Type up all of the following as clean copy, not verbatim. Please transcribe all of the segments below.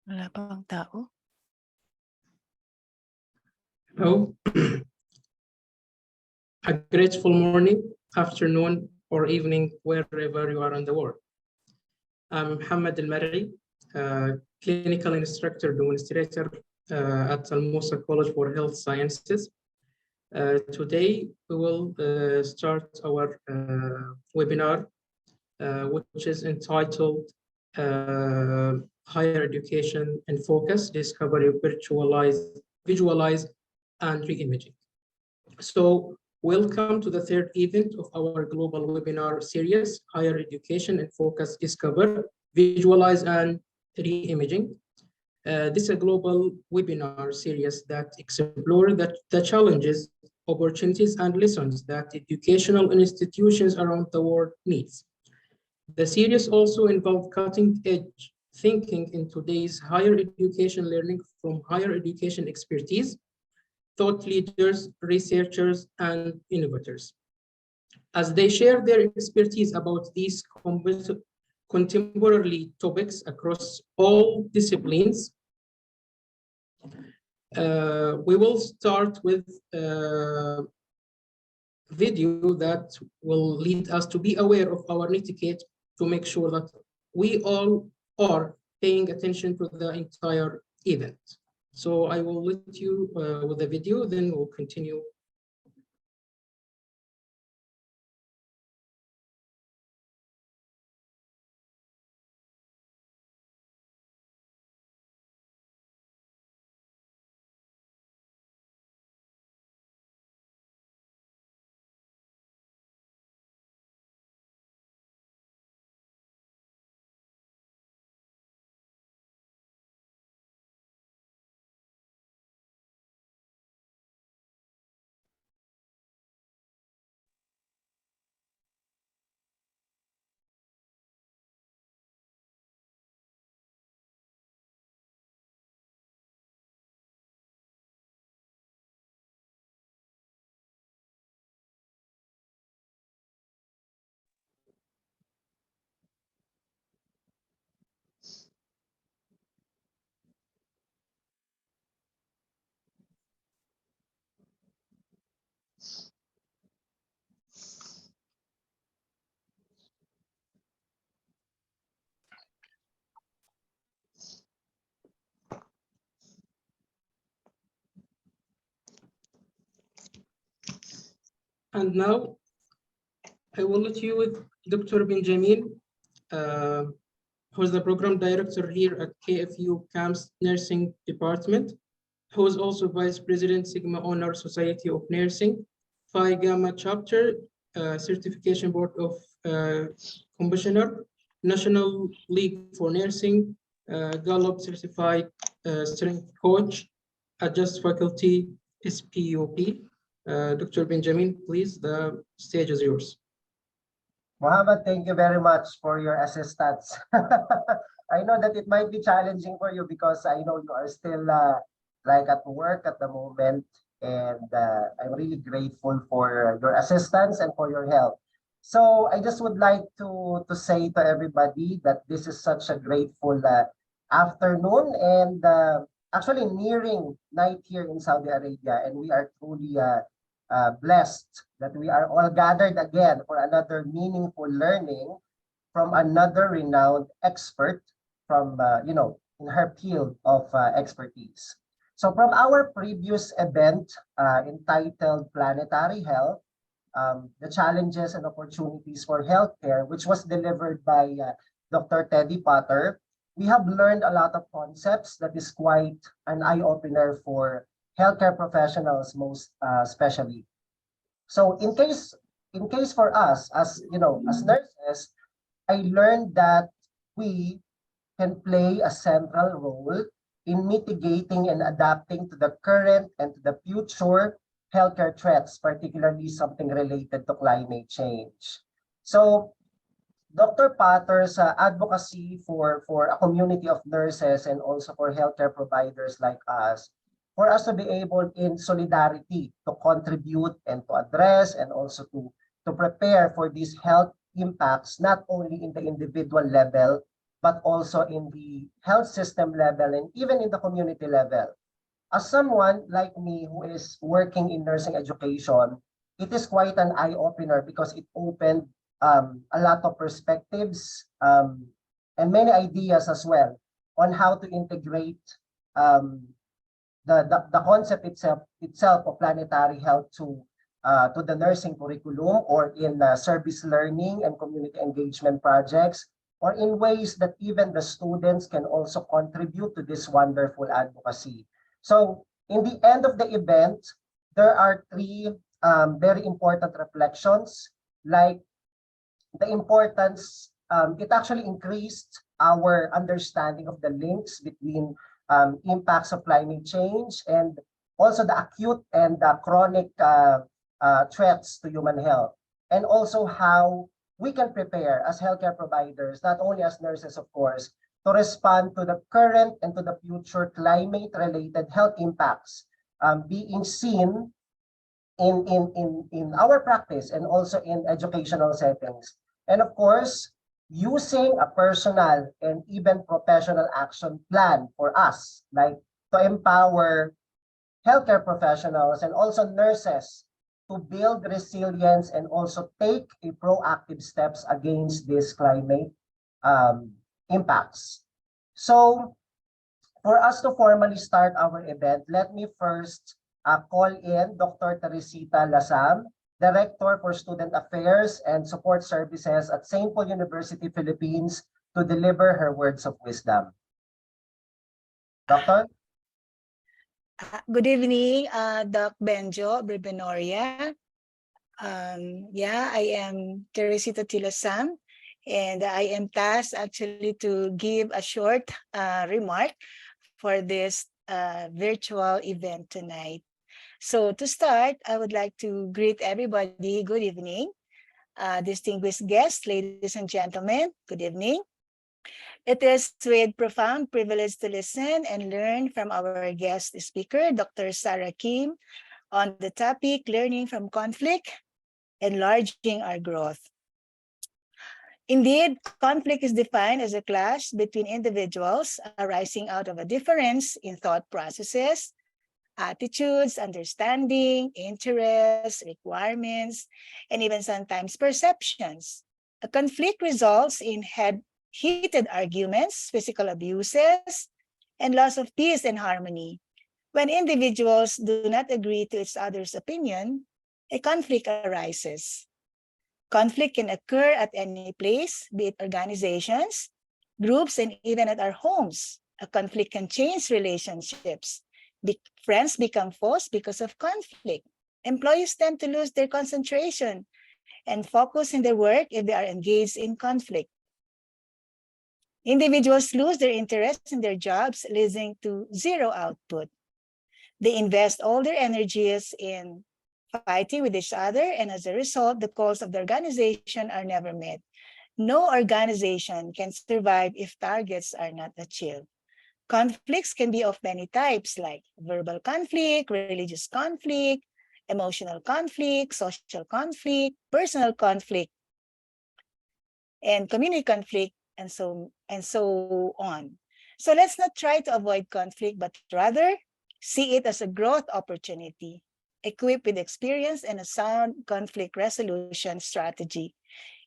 Wala pang tao? Oh, a grateful morning, afternoon, or evening, wherever you are in the world. I'm Mohammed Al-Marri, clinical instructor demonstrator at Al Musa College for Health Sciences. Today, we will start our webinar, which is entitled Higher Education in Focus, Discovery, Visualize, and Reimaging. So welcome to the third event of our global webinar series, Higher Education in Focus, Discover, Visualize, and Reimaging. This is a global webinar series that explore the challenges, opportunities, and lessons that educational institutions around the world needs. The series also involves cutting-edge thinking in today's higher education learning from higher education expertise, thought leaders, researchers, and innovators. As they share their expertise about these contemporary topics across all disciplines, we will start with a video that will lead us to be aware of our etiquette to make sure that we all are paying attention to the entire event. So I will let you with the video, then we'll continue. And now I will let you with Dr. Benjamin, who's the program director here at KFU CAMS Nursing Department, who is also Vice President Sigma Honor Society of Nursing, Phi Gamma Chapter, Certification Board of Commissioner, National League for Nursing, Gallup Certified Strength Coach, Adjust Faculty, SPOP. Dr. Benjamin, please, the stage is yours. Mohammed, thank you very much for your assistance. I know that it might be challenging for you because I know you are still like at work at the moment, and I'm really grateful for your assistance and for your help. So I just would like to say to everybody that this is such a grateful afternoon, and actually nearing night here in Saudi Arabia, and we are truly blessed that we are all gathered again for another meaningful learning from another renowned expert from, in her field of expertise. So from our previous event entitled Planetary Health, the Challenges and Opportunities for Healthcare, which was delivered by Dr. Teddy Potter, we have learned a lot of concepts that is quite an eye-opener for healthcare professionals, most especially. So in case for us, as as nurses, I learned that we can play a central role in mitigating and adapting to the current and to the future healthcare threats, particularly something related to climate change. So Dr. Potter's advocacy for a community of nurses and also for healthcare providers like us, for us to be able in solidarity to contribute and to address and also to prepare for these health impacts, not only in the individual level, but also in the health system level and even in the community level. As someone like me who is working in nursing education, it is quite an eye-opener because it opened a lot of perspectives and many ideas as well on how to integrate um, the concept itself of planetary health to the nursing curriculum or in service learning and community engagement projects, or in ways that even the students can also contribute to this wonderful advocacy. So in the end of the event, there are three very important reflections, like the importance, it actually increased our understanding of the links between impacts of climate change and also the acute and the chronic threats to human health, and also how we can prepare as healthcare providers, not only as nurses, of course, to respond to the current and to the future climate-related health impacts being seen in our practice and also in educational settings. And of course, using a personal and even professional action plan for us, like to empower healthcare professionals and also nurses to build resilience and also take a proactive steps against these climate impacts. So for us to formally start our event, let me first call in Dr. Teresita Lasam, Director for Student Affairs and Support Services at St. Paul University, Philippines, to deliver her words of wisdom. Doctor? Good evening, Doc Benjo Bribenoria. I am Teresita Tilasam, and I am tasked actually to give a short remark for this virtual event tonight. So to start, I would like to greet everybody. Good evening. Distinguished guests, ladies and gentlemen, good evening. It is with profound privilege to listen and learn from our guest speaker, Dr. Sara Kim, on the topic Learning from Conflict, Enlarging Our Growth. Indeed, conflict is defined as a clash between individuals arising out of a difference in thought processes, attitudes, understanding, interests, requirements, and even sometimes perceptions. A conflict results in heated arguments, physical abuses, and loss of peace and harmony. When individuals do not agree to each other's opinion, a conflict arises. Conflict can occur at any place, be it organizations, groups, and even at our homes. A conflict can change relationships. Friends become foes because of conflict. Employees tend to lose their concentration and focus in their work if they are engaged in conflict. Individuals lose their interest in their jobs, leading to zero output. They invest all their energies in fighting with each other, and as a result, the goals of the organization are never met. No organization can survive if targets are not achieved. Conflicts can be of many types, like verbal conflict, religious conflict, emotional conflict, social conflict, personal conflict, and community conflict, and so on. So let's not try to avoid conflict, but rather see it as a growth opportunity, equipped with experience and a sound conflict resolution strategy.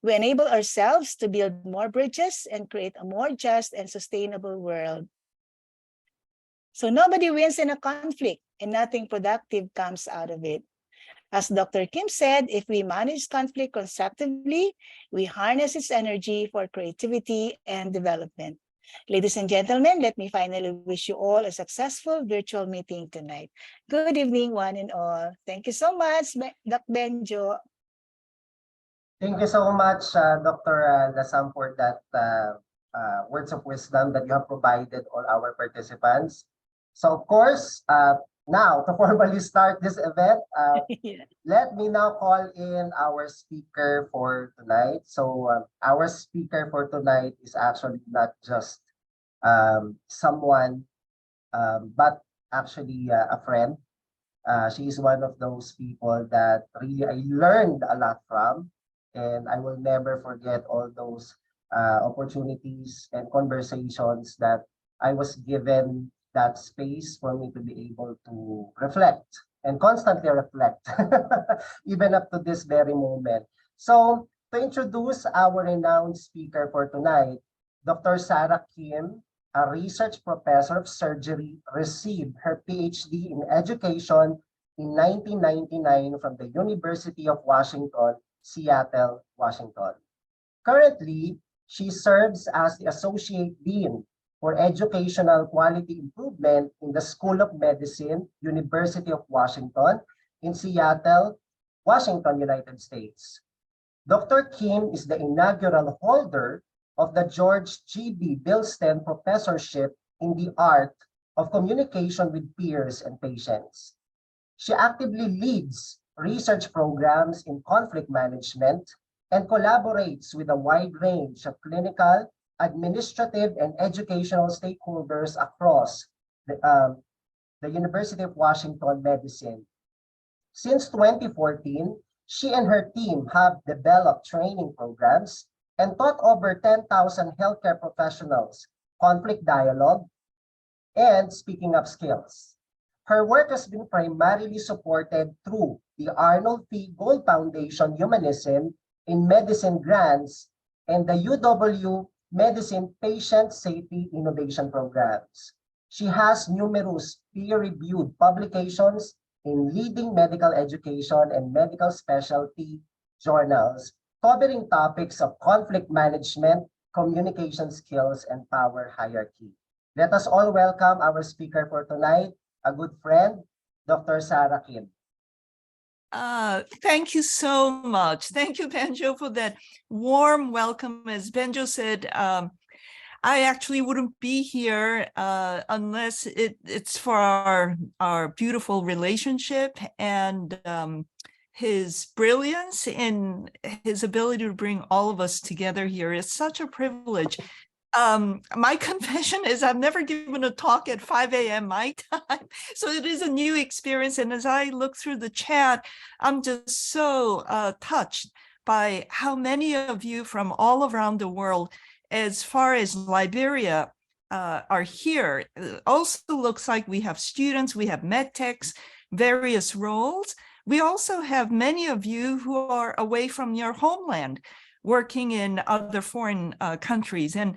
We enable ourselves to build more bridges and create a more just and sustainable world. So nobody wins in a conflict, and nothing productive comes out of it. As Dr. Kim said, if we manage conflict constructively, we harness its energy for creativity and development. Ladies and gentlemen, let me finally wish you all a successful virtual meeting tonight. Good evening, one and all. Thank you so much, Doc Benjo. Thank you so much, Dr. Lasam, for that words of wisdom that you have provided all our participants. So, of course, now to formally start this event, Yeah. let me now call in our speaker for tonight. So, our speaker for tonight is actually not just someone, but actually a friend. She is one of those people that really I learned a lot from, and I will never forget all those opportunities and conversations that I was given that space for me to be able to reflect and constantly reflect, even up to this very moment. So, to introduce our renowned speaker for tonight, Dr. Sara Kim, a research professor of surgery, received her PhD in education in 1999 from the University of Washington, Seattle, Washington. Currently, she serves as the Associate Dean for Educational Quality Improvement in the School of Medicine, University of Washington, in Seattle, Washington, United States. Dr. Kim is the inaugural holder of the George G.B. Bilston Professorship in the Art of Communication with Peers and Patients. She actively leads research programs in conflict management and collaborates with a wide range of clinical, administrative, and educational stakeholders across the University of Washington Medicine. Since 2014, she and her team have developed training programs and taught over 10,000 healthcare professionals conflict dialogue and speaking up skills. Her work has been primarily supported through the Arnold P. Gold Foundation Humanism in Medicine grants and the UW Medicine Patient Safety Innovation Programs. She has numerous peer-reviewed publications in leading medical education and medical specialty journals, covering topics of conflict management, communication skills, and power hierarchy. Let us all welcome our speaker for tonight, a good friend, Dr. Sara Kim. Thank you so much. Thank you, Benjo, for that warm welcome. As Benjo said, I actually wouldn't be here unless it's for our beautiful relationship and his brilliance and his ability to bring all of us together here is such a privilege. My confession is I've never given a talk at 5 a.m. my time, so it is a new experience. And as I look through the chat, I'm just so touched by how many of you from all around the world, as far as Liberia, are here. It also looks like we have students, we have medtechs, various roles. We also have many of you who are away from your homeland, working in other foreign countries. And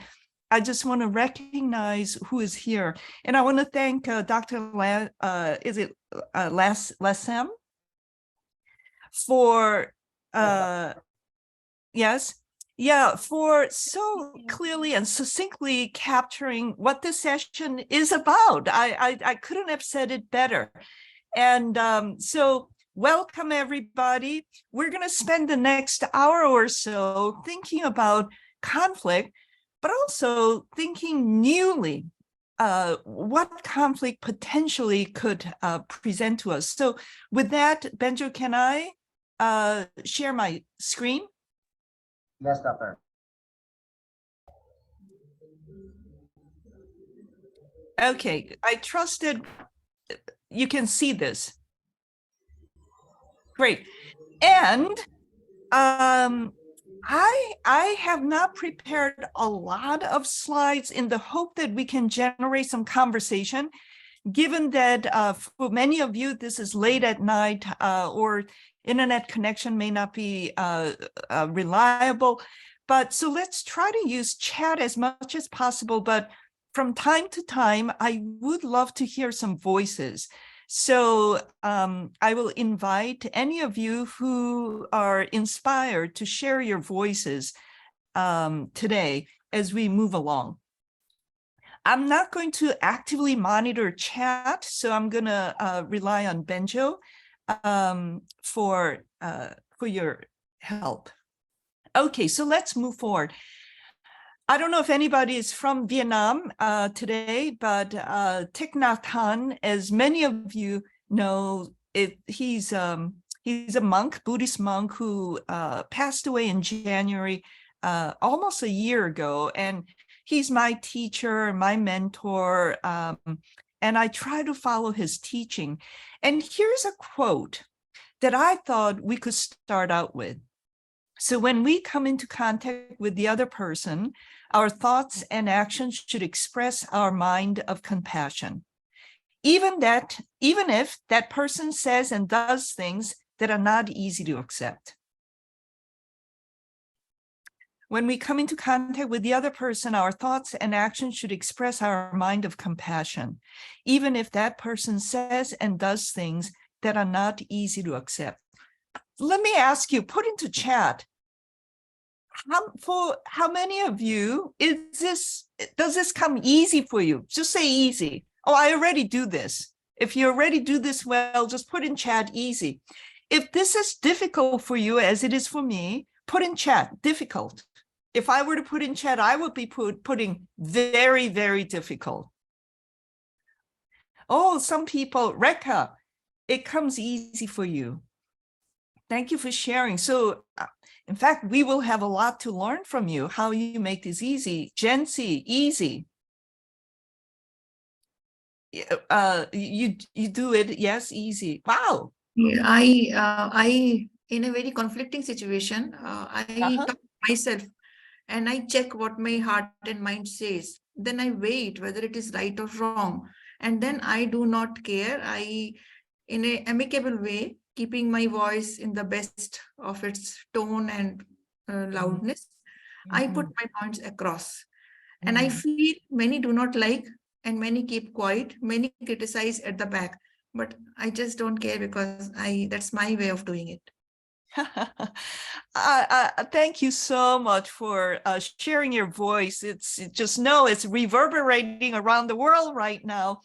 I just want to recognize who is here. And I want to thank Dr. Lassem for, yes, yeah, for so clearly and succinctly capturing what this session is about. I couldn't have said it better. And so welcome, everybody. We're going to spend the next hour or so thinking about conflict, but also thinking newly what conflict potentially could present to us. So with that, Benjo, can I share my screen? Yes, Doctor. Okay, I trusted you can see this. Great. And I have not prepared a lot of slides in the hope that we can generate some conversation, given that for many of you, this is late at night or internet connection may not be reliable. But so let's try to use chat as much as possible. But from time to time, I would love to hear some voices. So I will invite any of you who are inspired to share your voices today as we move along. I'm not going to actively monitor chat, so I'm going to rely on Benjo for your help. Okay, so let's move forward. I don't know if anybody is from Vietnam today, but Thich Nhat Hanh, as many of you know, he's a monk, Buddhist monk, who passed away in January, almost a year ago. And he's my teacher, my mentor, and I try to follow his teaching. And here's a quote that I thought we could start out with. So when we come into contact with the other person, our thoughts and actions should express our mind of compassion. Even if that person says and does things that are not easy to accept. When we come into contact with the other person, our thoughts and actions should express our mind of compassion, even if that person says and does things that are not easy to accept. Let me ask you, put into chat, for how many of you does this come easy for you? Just say easy. Oh, I already do this. If you already do this well, just put in chat easy. If this is difficult for you, as it is for me, put in chat difficult. If I were to put in chat, I would be putting very, very difficult. Oh, some people, Rekha, it comes easy for you. Thank you for sharing. So, in fact, we will have a lot to learn from you, how you make this easy. Jency, easy. You do it, yes, easy. Wow. Yeah, I in a very conflicting situation, I talk to myself and I check what my heart and mind says. Then I wait whether it is right or wrong, and then I do not care. I, in a amicable way, keeping my voice in the best of its tone and loudness, I put my points across. And I feel many do not like, and many keep quiet, many criticize at the back. But I just don't care because that's my way of doing it. Thank you so much for sharing your voice. Just know it's reverberating around the world right now.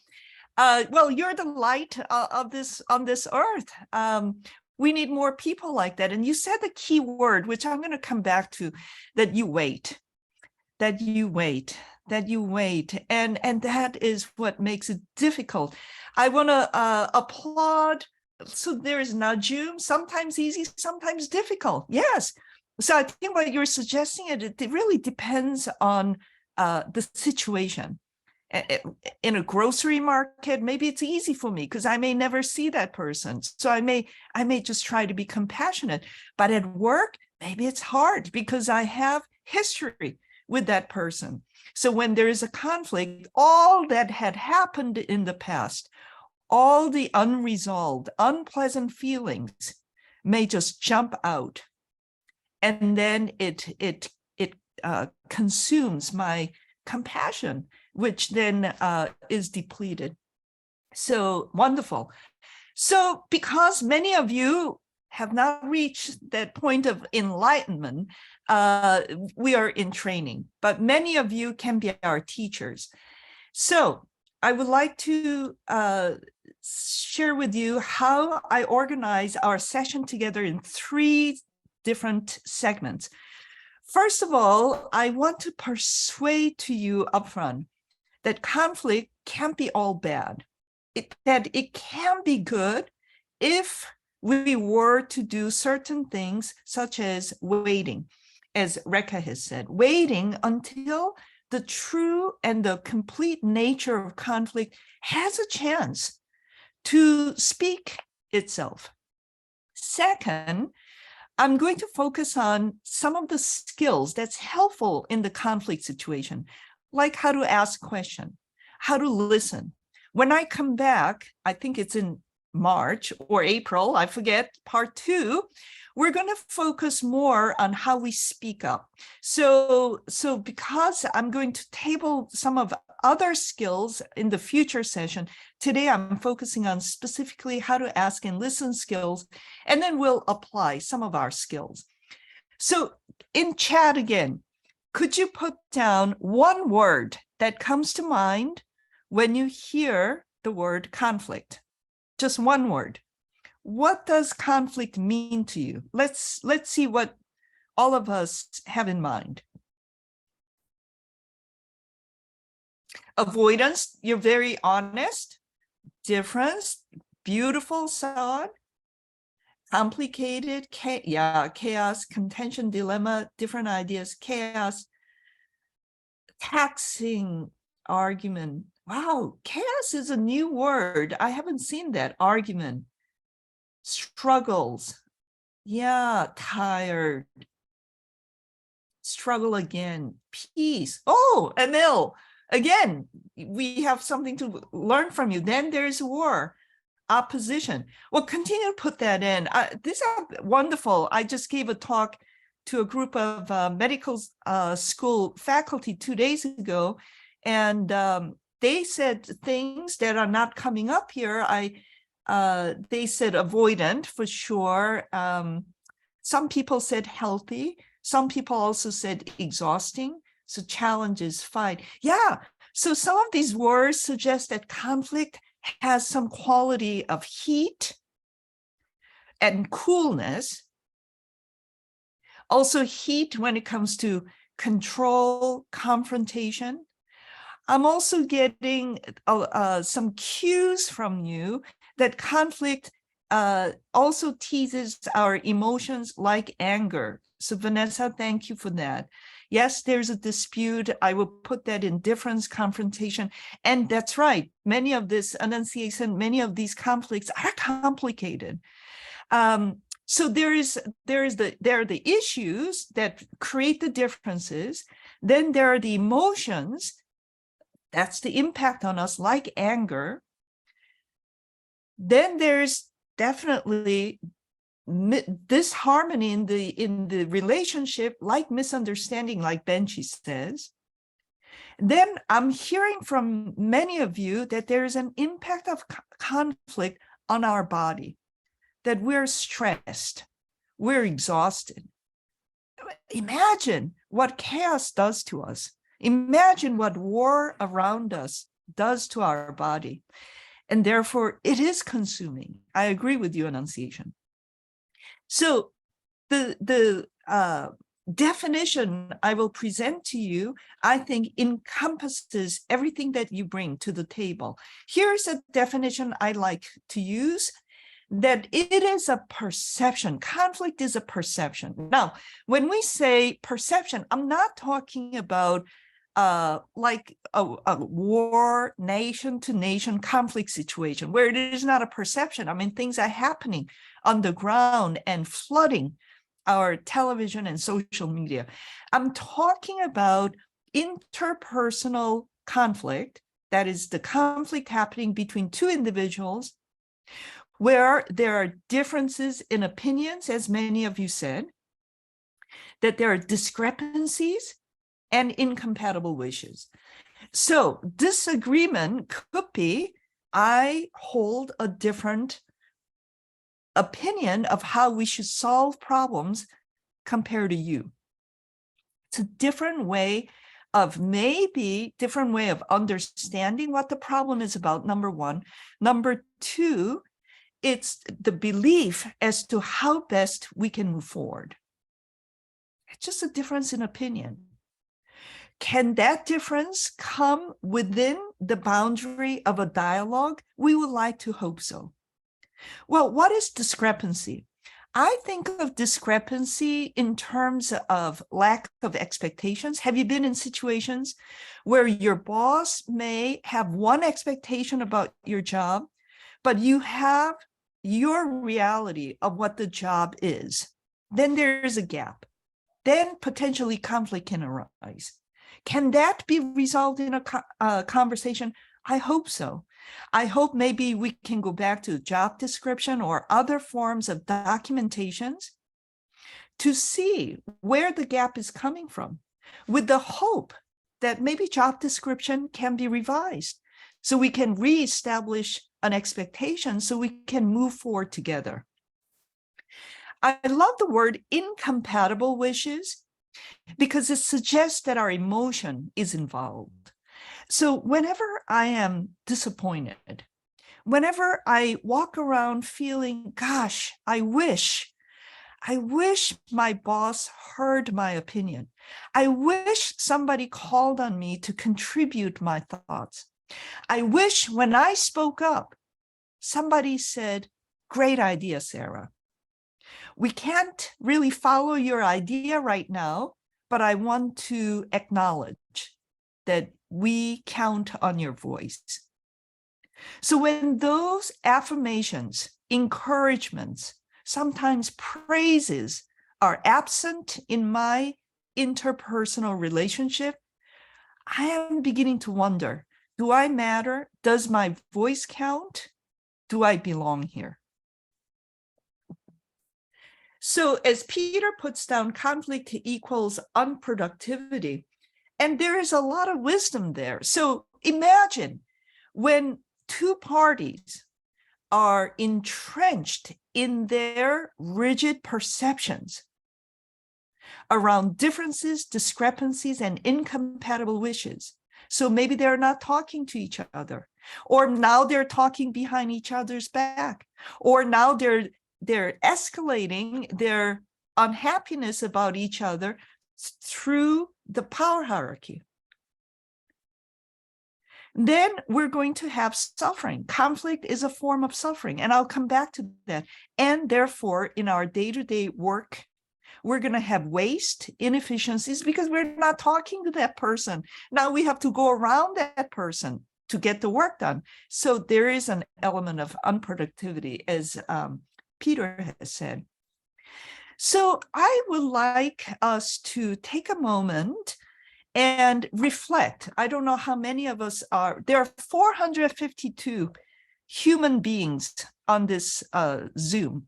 Well, you're the light of this on this earth. We need more people like that. And you said the key word, which I'm going to come back to, that you wait, that you wait, that you wait. And that is what makes it difficult. I want to applaud. So there is Najum, sometimes easy, sometimes difficult. Yes. So I think what you're suggesting, it really depends on the situation. In a grocery market, maybe it's easy for me because I may never see that person. So I may just try to be compassionate. But at work, maybe it's hard because I have history with that person. So when there is a conflict, all that had happened in the past, all the unresolved, unpleasant feelings may just jump out. And then it consumes my compassion, which then is depleted. So wonderful. So because many of you have not reached that point of enlightenment, we are in training, but many of you can be our teachers. So I would like to share with you how I organize our session together in 3 different segments. First of all, I want to persuade to you upfront that conflict can't be all bad. That it can be good if we were to do certain things, such as waiting, as Rekha has said, waiting until the true and the complete nature of conflict has a chance to speak itself. Second, I'm going to focus on some of the skills that's helpful in the conflict situation, like how to ask questions, how to listen. When I come back, I think it's in March or April, I forget, part 2, we're going to focus more on how we speak up. So because I'm going to table some of other skills in the future session, today I'm focusing on specifically how to ask and listen skills, and then we'll apply some of our skills. So in chat again, could you put down one word that comes to mind when you hear the word conflict? Just one word. What does conflict mean to you? Let's see what all of us have in mind. Avoidance, you're very honest. Difference, beautiful, Saad. Complicated, chaos, contention, dilemma, different ideas, chaos. Taxing, argument. Wow, chaos is a new word. I haven't seen that. Argument. Struggles. Yeah, tired. struggle again. Peace. Oh, Emil, again, we have something to learn from you. Then there's war, opposition. Well, continue to put that in. These are wonderful. I just gave a talk to a group of medical school faculty 2 days ago, and they said things that are not coming up here. They said avoidant for sure. Some people said healthy. Some people also said exhausting. So challenges, fight. Yeah. So some of these words suggest that conflict has some quality of heat and coolness. Also heat when it comes to control, confrontation. I'm also getting some cues from you that conflict also teases our emotions like anger. So Vanessa, thank you for that. Yes, there's a dispute. I will put that in difference, confrontation. And that's right. Many of this enunciation, many of these conflicts are complicated. So there are the issues that create the differences. Then there are the emotions. That's the impact on us, like anger. Then there's definitely disharmony in the relationship, like misunderstanding, like Benji says. Then I'm hearing from many of you that there is an impact of conflict on our body, that we're stressed, we're exhausted. Imagine what chaos does to us. Imagine what war around us does to our body. And therefore, it is consuming. I agree with you, enunciation. So the definition I will present to you, I think, encompasses everything that you bring to the table. Here's a definition I like to use, that it is a perception. Conflict is a perception. Now, when we say perception, I'm not talking about like a war, nation to nation conflict situation where it is not a perception. I mean, things are happening on the ground and flooding our television and social media. I'm talking about interpersonal conflict, that is the conflict happening between two individuals where there are differences in opinions, as many of you said, that there are discrepancies and incompatible wishes. So disagreement could be, I hold a different opinion of how we should solve problems compared to you. It's a different way of understanding what the problem is about, number one. Number two, it's the belief as to how best we can move forward. It's just a difference in opinion. Can that difference come within the boundary of a dialogue? We would like to hope so. Well, what is discrepancy? I think of discrepancy in terms of lack of expectations. Have you been in situations where your boss may have one expectation about your job, but you have your reality of what the job is? Then there's a gap. Then potentially conflict can arise. Can that be resolved in a conversation? I hope so. I hope maybe we can go back to job description or other forms of documentations to see where the gap is coming from, with the hope that maybe job description can be revised so we can reestablish an expectation so we can move forward together. I love the word incompatible wishes because it suggests that our emotion is involved. So whenever I am disappointed, whenever I walk around feeling, gosh, I wish my boss heard my opinion. I wish somebody called on me to contribute my thoughts. I wish when I spoke up, somebody said, great idea, Sara. We can't really follow your idea right now, but I want to acknowledge that we count on your voice. So when those affirmations, encouragements, sometimes praises are absent in my interpersonal relationship, I am beginning to wonder, do I matter? Does my voice count? Do I belong here? So as Peter puts down, conflict equals unproductivity. And there is a lot of wisdom there. So imagine when two parties are entrenched in their rigid perceptions around differences, discrepancies, and incompatible wishes. So maybe they're not talking to each other, or now they're talking behind each other's back, or now they're escalating their unhappiness about each other through the power hierarchy. Then we're going to have suffering. Conflict is a form of suffering, and I'll come back to that. And therefore, in our day-to-day work, we're going to have waste, inefficiencies, because we're not talking to that person. Now we have to go around that person to get the work done. So there is an element of unproductivity, as Peter has said. So I would like us to take a moment and reflect. I don't know how many of us are. There are 452 human beings on this Zoom.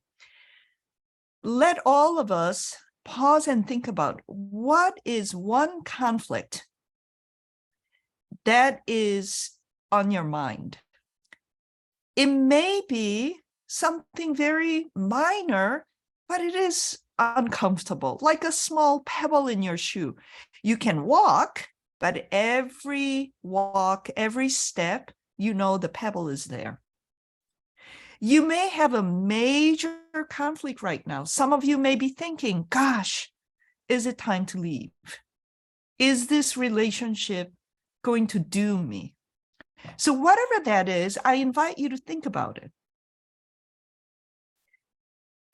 Let all of us pause and think about, what is one conflict that is on your mind? It may be something very minor, but it is uncomfortable, like a small pebble in your shoe. You can walk, but every walk, every step, you know the pebble is there. You may have a major conflict right now. Some of you may be thinking, gosh, is it time to leave? Is this relationship going to doom me? So whatever that is, I invite you to think about it.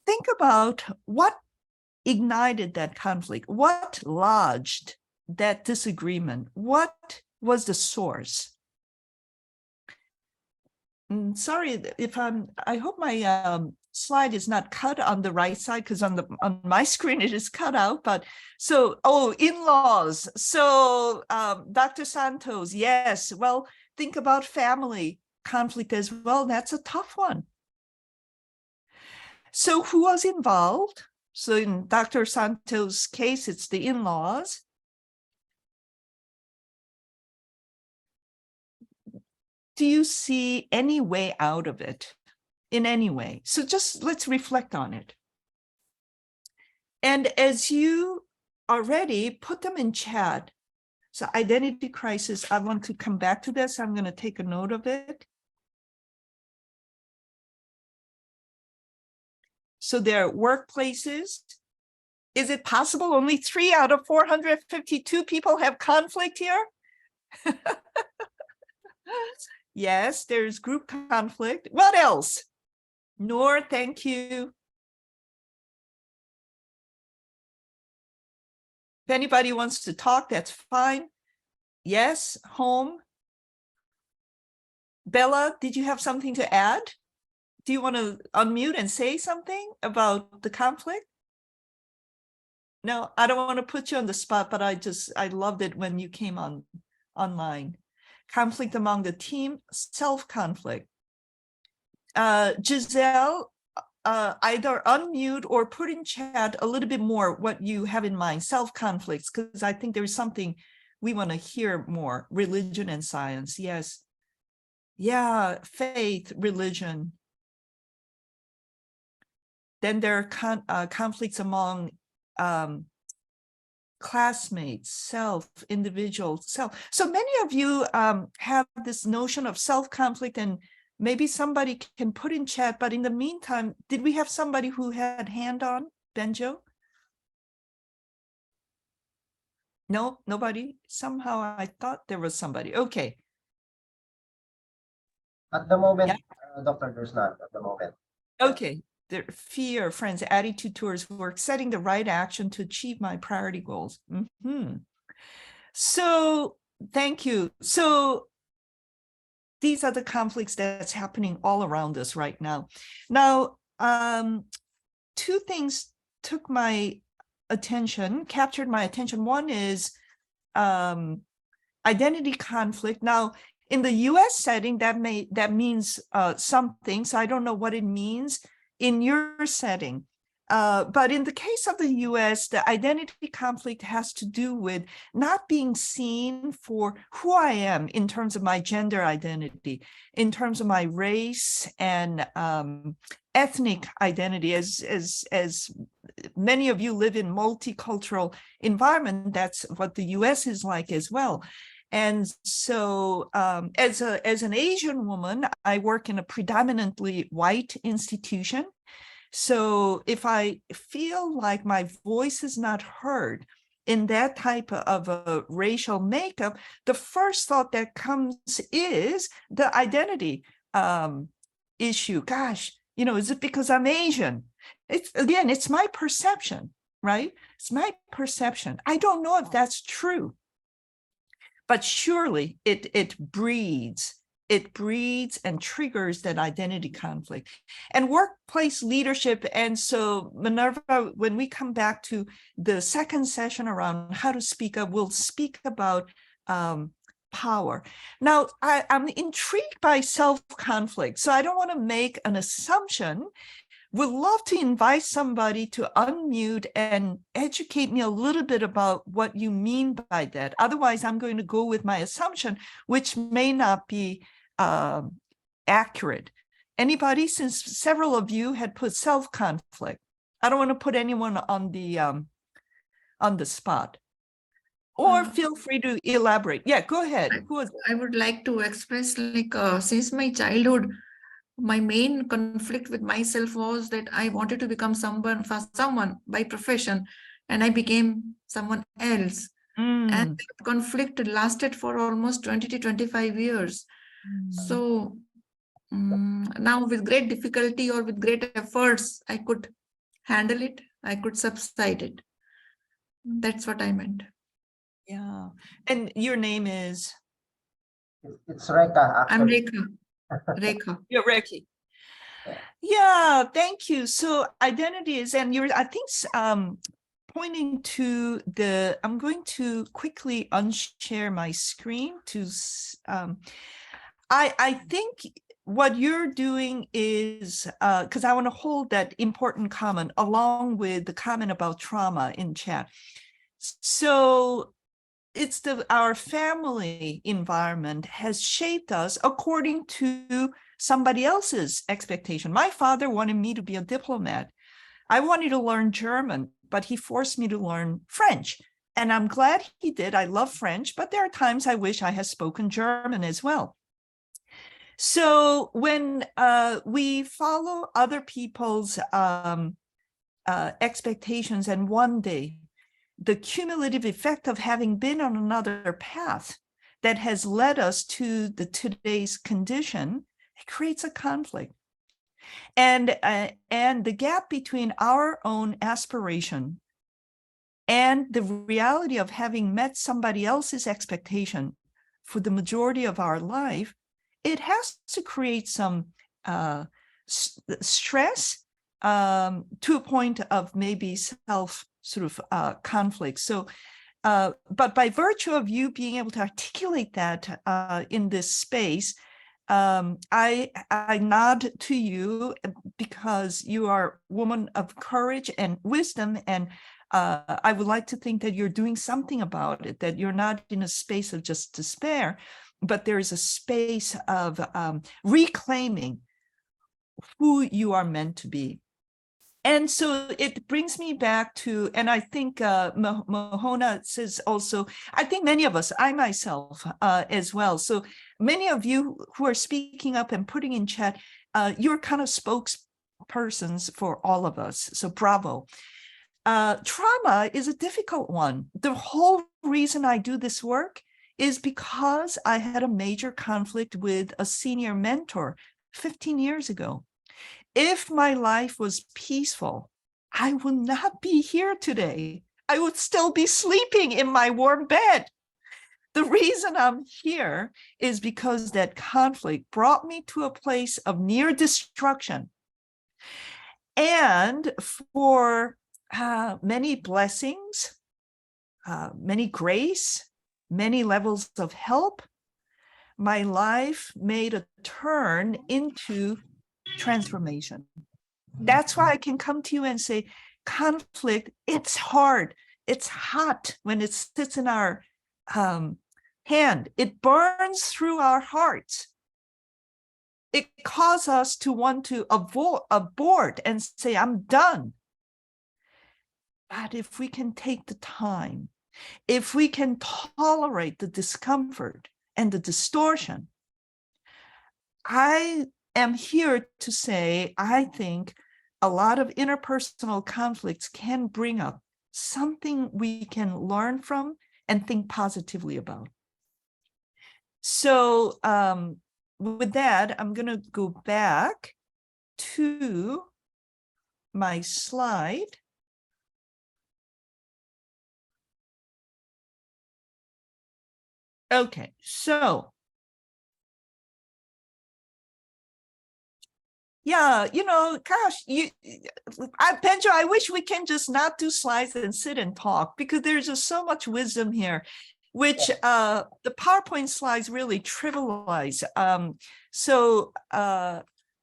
Think about what ignited that conflict, what lodged that disagreement, what was the source? Sorry if I hope my slide is not cut on the right side, because on my screen it is cut out. But so, in-laws. So Dr. Santos, yes. Well, think about family conflict as well. That's a tough one. So who was involved? So in Dr. Santos' case, it's the in-laws. Do you see any way out of it in any way? So just let's reflect on it. And as you are ready, put them in chat. So identity crisis, I want to come back to this. I'm going to take a note of it. So there are workplaces. Is it possible only 3 out of 452 people have conflict here? Yes, there's group conflict. What else? Noor, thank you. If anybody wants to talk, that's fine. Yes, home. Bella, did you have something to add? Do you want to unmute and say something about the conflict? No, I don't want to put you on the spot, but I loved it when you came online. Conflict among the team, self-conflict. Giselle, either unmute or put in chat a little bit more what you have in mind, self-conflicts, because I think there's something we want to hear more. Religion and science, yes. Yeah, faith, religion. Then there are conflicts among classmates, self, individual, self. So many of you have this notion of self-conflict, and maybe somebody can put in chat, but in the meantime, did we have somebody who had hand on, Benjo? No, nobody? Somehow I thought there was somebody. Okay. At the moment, Yeah. Doctor, there's none at the moment. Okay. Their fear, friends, attitude towards work, setting the right action to achieve my priority goals. So thank you. So these are the conflicts that's happening all around us right now. Now, two things took my captured my attention. One is identity conflict. Now, in the US setting, that means something. So I don't know what it means in your setting. But in the case of the US, the identity conflict has to do with not being seen for who I am in terms of my gender identity, in terms of my race and ethnic identity. As many of you live in multicultural environment, that's what the US is like as well. And so as an Asian woman, I work in a predominantly white institution. So if I feel like my voice is not heard in that type of a racial makeup, the first thought that comes is the identity issue. Gosh, is it because I'm Asian? It's my perception, right? It's my perception. I don't know if that's true, but surely it breeds and triggers that identity conflict and workplace leadership. And so, Minerva, when we come back to the second session around how to speak up, we'll speak about power. Now, I'm intrigued by self-conflict, so I don't want to make an assumption. Would love to invite somebody to unmute and educate me a little bit about what you mean by that. Otherwise, I'm going to go with my assumption, which may not be accurate. Anybody, since several of you had put self-conflict. I don't want to put anyone on the spot. Or feel free to elaborate. Yeah, go ahead. I would like to express, since my childhood, my main conflict with myself was that I wanted to become someone by profession, and I became someone else. And the conflict lasted for almost 20 to 25 years. So now with great difficulty or with great efforts, I could handle it. I could subside it. That's what I meant. Yeah. And your name is? It's Reka. I'm Actually. Rekha. Rekha. You're Reki. Yeah, thank you. So identity is, and you're, I think, pointing to I'm going to quickly unshare my screen to, I think what you're doing is, because I want to hold that important comment along with the comment about trauma in chat. So it's our family environment has shaped us according to somebody else's expectation. My father wanted me to be a diplomat. I wanted to learn German, but he forced me to learn French. And I'm glad he did. I love French, but there are times I wish I had spoken German as well. So when we follow other people's expectations, and one day, the cumulative effect of having been on another path that has led us to today's condition, it creates a conflict. And the gap between our own aspiration and the reality of having met somebody else's expectation for the majority of our life, it has to create some stress to a point of maybe conflict. So, but by virtue of you being able to articulate that in this space, I nod to you because you are a woman of courage and wisdom, and I would like to think that you're doing something about it, that you're not in a space of just despair, but there is a space of reclaiming who you are meant to be. And so it brings me back to, and I think Mohona says also, I think many of us, I myself as well. So many of you who are speaking up and putting in chat, you're kind of spokespersons for all of us. So bravo. Trauma is a difficult one. The whole reason I do this work is because I had a major conflict with a senior mentor 15 years ago. If my life was peaceful, I would not be here today. I would still be sleeping in my warm bed. The reason I'm here is because that conflict brought me to a place of near destruction. And for many blessings, many grace, many levels of help, my life made a turn into transformation. That's why I can come to you and say, conflict, it's hard, it's hot when it sits in our hand. It burns through our hearts. It causes us to want to abort and say, I'm done. But if we can take the time, if we can tolerate the discomfort and the distortion, I am here to say, I think a lot of interpersonal conflicts can bring up something we can learn from and think positively about. So with that, I'm going to go back to my slide. Okay, so yeah, gosh, Benjo, I wish we can just not do slides and sit and talk, because there's just so much wisdom here, which the PowerPoint slides really trivialize. So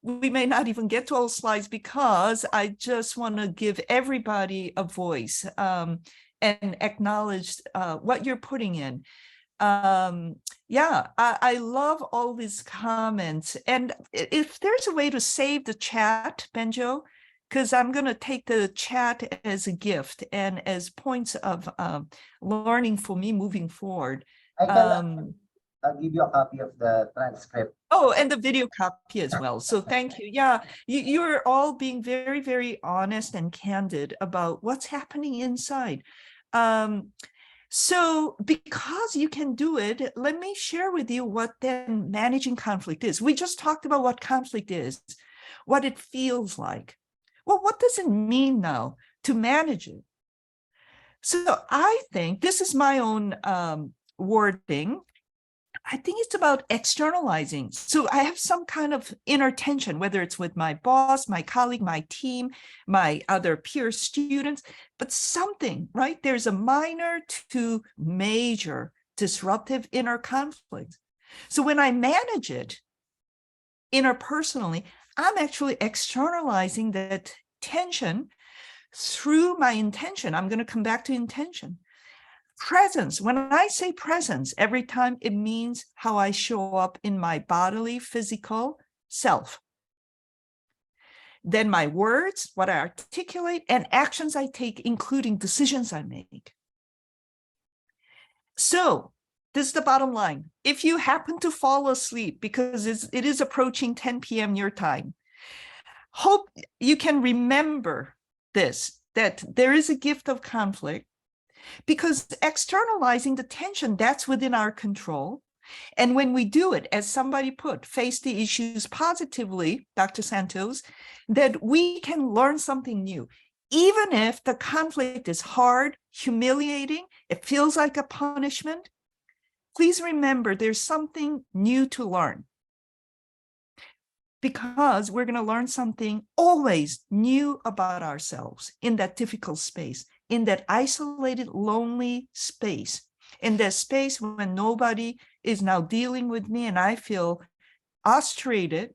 we may not even get to all slides, because I just want to give everybody a voice and acknowledge what you're putting in. Yeah, I love all these comments. And if there's a way to save the chat, Benjo, because I'm going to take the chat as a gift and as points of learning for me moving forward. I'll give you a copy of the transcript. Oh, and the video copy as well. So thank you. Yeah, you're all being very, very honest and candid about what's happening inside. So because you can do it, let me share with you what then managing conflict is. We just talked about what conflict is, what it feels like. Well, what does it mean now to manage it? So I think this is my own wording. I think it's about externalizing. So I have some kind of inner tension, whether it's with my boss, my colleague, my team, my other peer students, but something, right? There's a minor to major disruptive inner conflict. So when I manage it interpersonally, I'm actually externalizing that tension through my intention. I'm going to come back to intention. Presence. When I say presence, every time it means how I show up in my bodily, physical self. Then my words, what I articulate, and actions I take, including decisions I make. So this is the bottom line. If you happen to fall asleep, because it is approaching 10 p.m. your time, hope you can remember this, that there is a gift of conflict. Because externalizing the tension, that's within our control. And when we do it, as somebody put, face the issues positively, Dr. Santos, that we can learn something new. Even if the conflict is hard, humiliating, it feels like a punishment, please remember there's something new to learn. Because we're going to learn something always new about ourselves in that difficult space, in that isolated, lonely space, in that space when nobody is now dealing with me and I feel ostracized,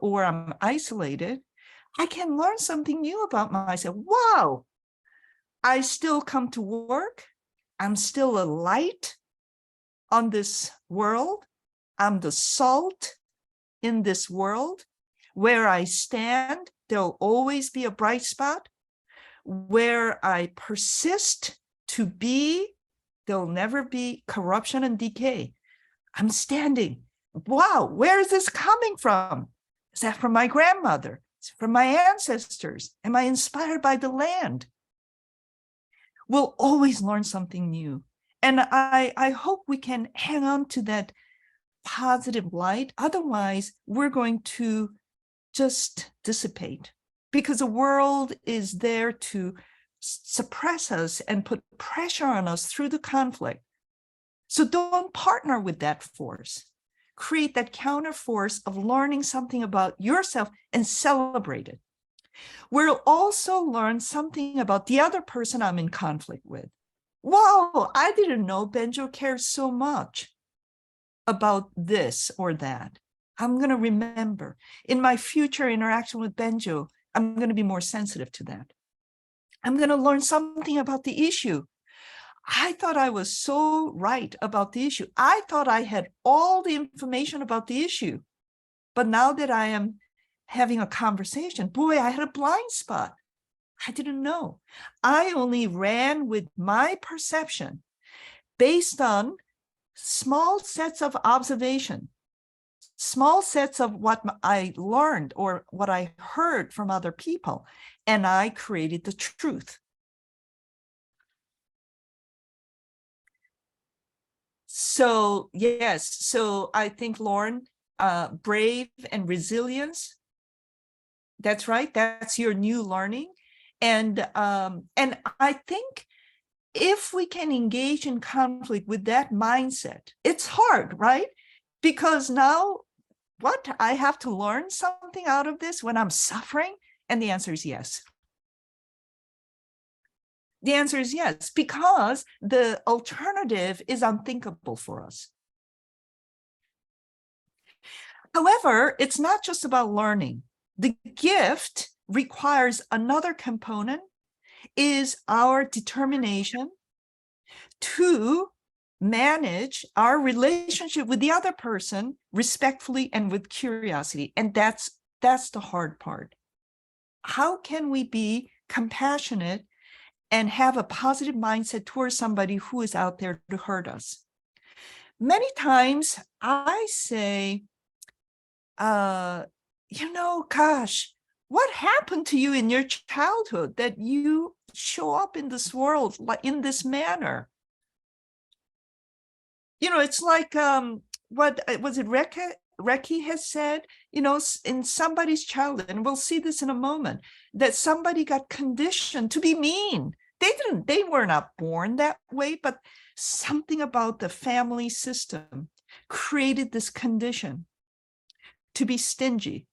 or I'm isolated. I can learn something new about myself. Wow, I still come to work. I'm still a light on this world. I'm the salt in this world. Where I stand, there'll always be a bright spot. Where I persist to be, there'll never be corruption and decay. I'm standing. Wow, where is this coming from? Is that from my grandmother? Is it from my ancestors? Am I inspired by the land? We'll always learn something new. And I hope we can hang on to that positive light. Otherwise, we're going to just dissipate, because the world is there to suppress us and put pressure on us through the conflict. So don't partner with that force. Create that counter force of learning something about yourself and celebrate it. We'll also learn something about the other person I'm in conflict with. Wow, I didn't know Benjo cares so much about this or that. I'm going to remember in my future interaction with Benjo, I'm going to be more sensitive to that. I'm going to learn something about the issue. I thought I was so right about the issue. I thought I had all the information about the issue. But now that I am having a conversation, boy, I had a blind spot. I didn't know. I only ran with my perception based on small sets of observation, small sets of what I learned or what I heard from other people, and I created the truth. So yes, so I think, Lauren, brave and resilience, that's right, that's your new learning. And I think if we can engage in conflict with that mindset, it's hard, right? Because now what? I have to learn something out of this when I'm suffering? And the answer is yes. The answer is yes, because the alternative is unthinkable for us. However, it's not just about learning. The gift requires another component, is our determination to manage our relationship with the other person respectfully and with curiosity. And that's the hard part. How can we be compassionate and have a positive mindset towards somebody who is out there to hurt us? Many times I say, gosh, what happened to you in your childhood that you show up in this world in this manner? It's like what was it Reki has said, in somebody's childhood, and we'll see this in a moment, that somebody got conditioned to be mean. They were not born that way, but something about the family system created this condition to be stingy,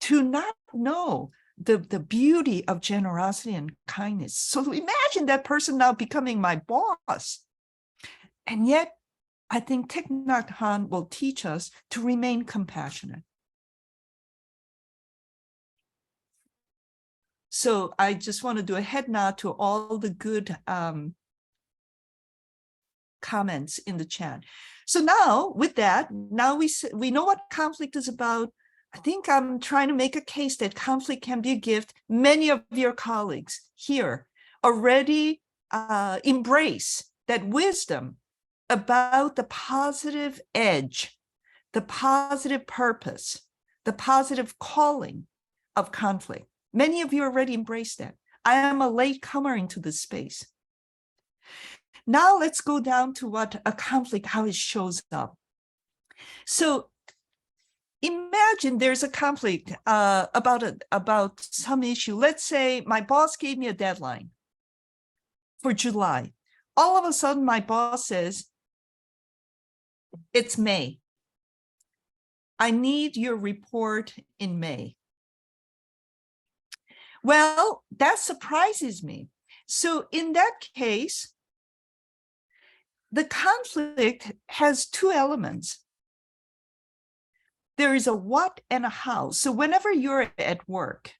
to not know the beauty of generosity and kindness. So imagine that person now becoming my boss. And yet, I think Thich Nhat Hanh will teach us to remain compassionate. So I just want to do a head nod to all the good comments in the chat. So now, with that, now we know what conflict is about. I think I'm trying to make a case that conflict can be a gift. Many of your colleagues here already embrace that wisdom about the positive edge, the positive purpose, the positive calling of conflict. Many of you already embrace that. I am a late comer into this space. Now let's go down to what a conflict, how it shows up. So imagine there's a conflict about some issue. Let's say my boss gave me a deadline for July. All of a sudden, my boss says, it's May. I need your report in May. Well, that surprises me. So in that case, the conflict has two elements. There is a what and a how. So whenever you're at work,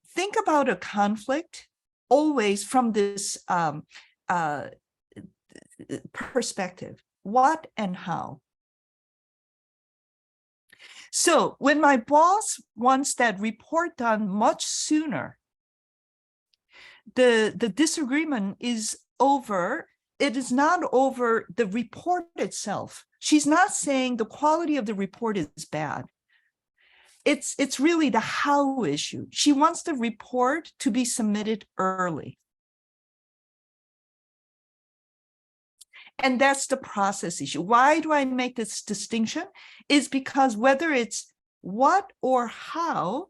think about a conflict always from this perspective, what and how. So when my boss wants that report done much sooner, the disagreement is over. It is not over the report itself. She's not saying the quality of the report is bad. It's really the how issue. She wants the report to be submitted early. And that's the process issue. Why do I make this distinction? Is because whether it's what or how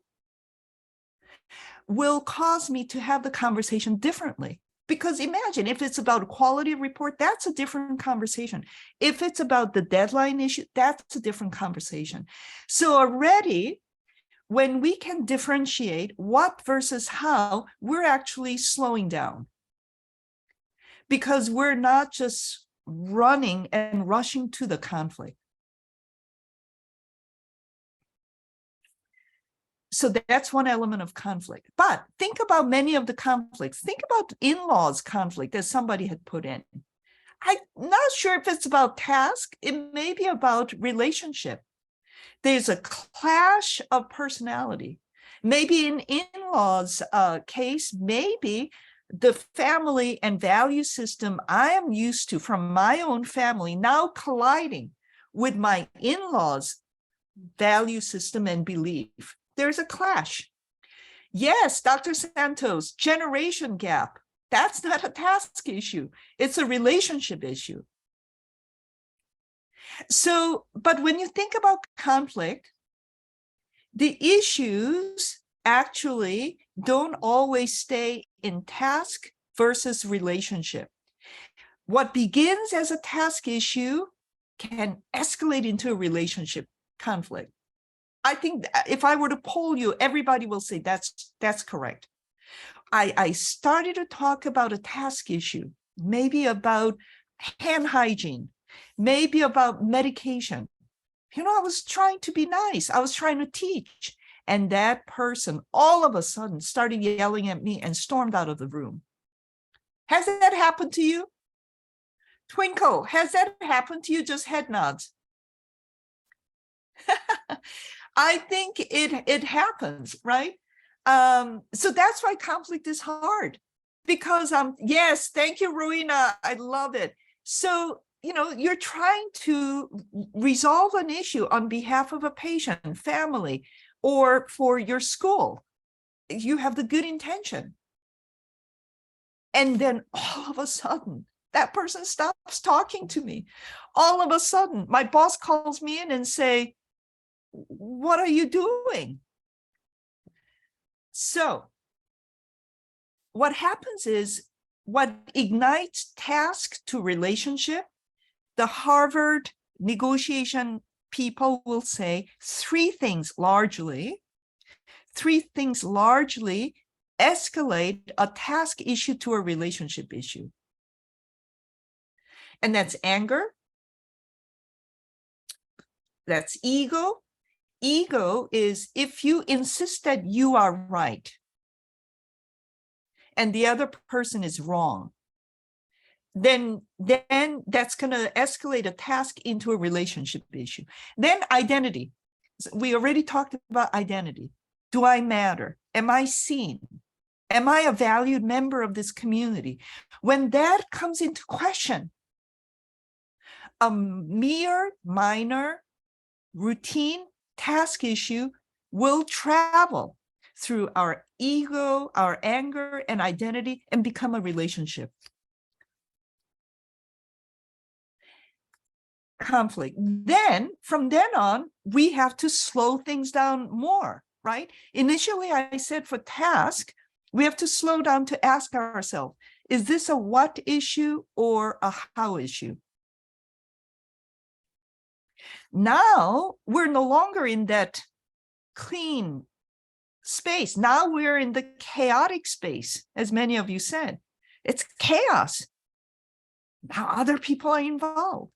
will cause me to have the conversation differently. Because imagine if it's about quality of report, that's a different conversation. If it's about the deadline issue, that's a different conversation. So already when we can differentiate what versus how, we're actually slowing down. Because we're not just running and rushing to the conflict. So that's one element of conflict. But think about many of the conflicts. Think about in-laws conflict, as somebody had put in. I'm not sure if it's about task. It may be about relationship. There's a clash of personality. Maybe in in-laws case, maybe the family and value system I am used to from my own family now colliding with my in-laws' value system and belief. There's a clash. Yes, Dr. Santos, generation gap. That's not a task issue. It's a relationship issue. So, but when you think about conflict, the issues actually don't always stay in task versus relationship. What begins as a task issue can escalate into a relationship conflict. I think if I were to poll you, everybody will say that's correct. I started to talk about a task issue, maybe about hand hygiene, maybe about medication. You know, I was trying to be nice. I was trying to teach. And that person all of a sudden started yelling at me and stormed out of the room. Has that happened to you? Twinkle, has that happened to you? Just head nods. I think it happens, right? So that's why conflict is hard. Because, yes, thank you, Rowena. I love it. So, you know, you're trying to resolve an issue on behalf of a patient, family, or for your school. You have the good intention. And then all of a sudden, that person stops talking to me. All of a sudden, my boss calls me in and say, what are you doing? So what happens is what ignites task to relationship, the Harvard negotiation people will say three things largely escalate a task issue to a relationship issue. And that's anger, that's ego. Ego is if you insist that you are right and the other person is wrong, then that's going to escalate a task into a relationship issue. Then identity. We already talked about identity. Do I matter? Am I seen? Am I a valued member of this community? When that comes into question, a mere minor routine task issue will travel through our ego, our anger, and identity and become a relationship. Conflict. Then, from then on, we have to slow things down more, right? Initially, I said for task, we have to slow down to ask ourselves, is this a what issue or a how issue? Now, we're no longer in that clean space. Now we're in the chaotic space, as many of you said. It's chaos. Now other people are involved.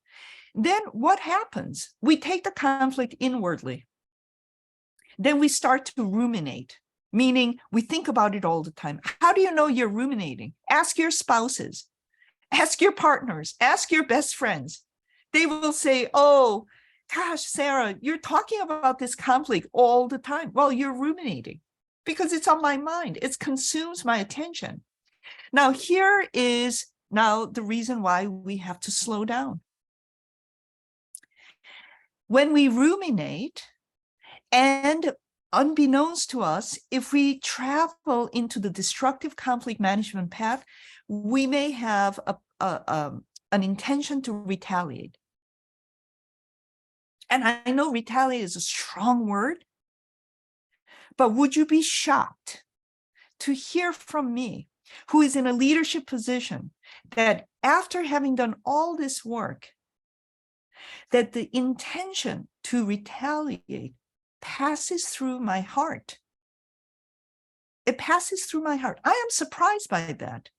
Then what happens? We take the conflict inwardly. Then we start to ruminate, meaning we think about it all the time. How do you know you're ruminating? Ask your spouses, ask your partners, ask your best friends. They will say, oh, gosh, Sara, you're talking about this conflict all the time. Well, you're ruminating because it's on my mind. It consumes my attention. Now, here is now the reason why we have to slow down. When we ruminate, and unbeknownst to us, if we travel into the destructive conflict management path, we may have an intention to retaliate. And I know retaliate is a strong word, but would you be shocked to hear from me, who is in a leadership position, that after having done all this work, that the intention to retaliate passes through my heart. It passes through my heart. I am surprised by that.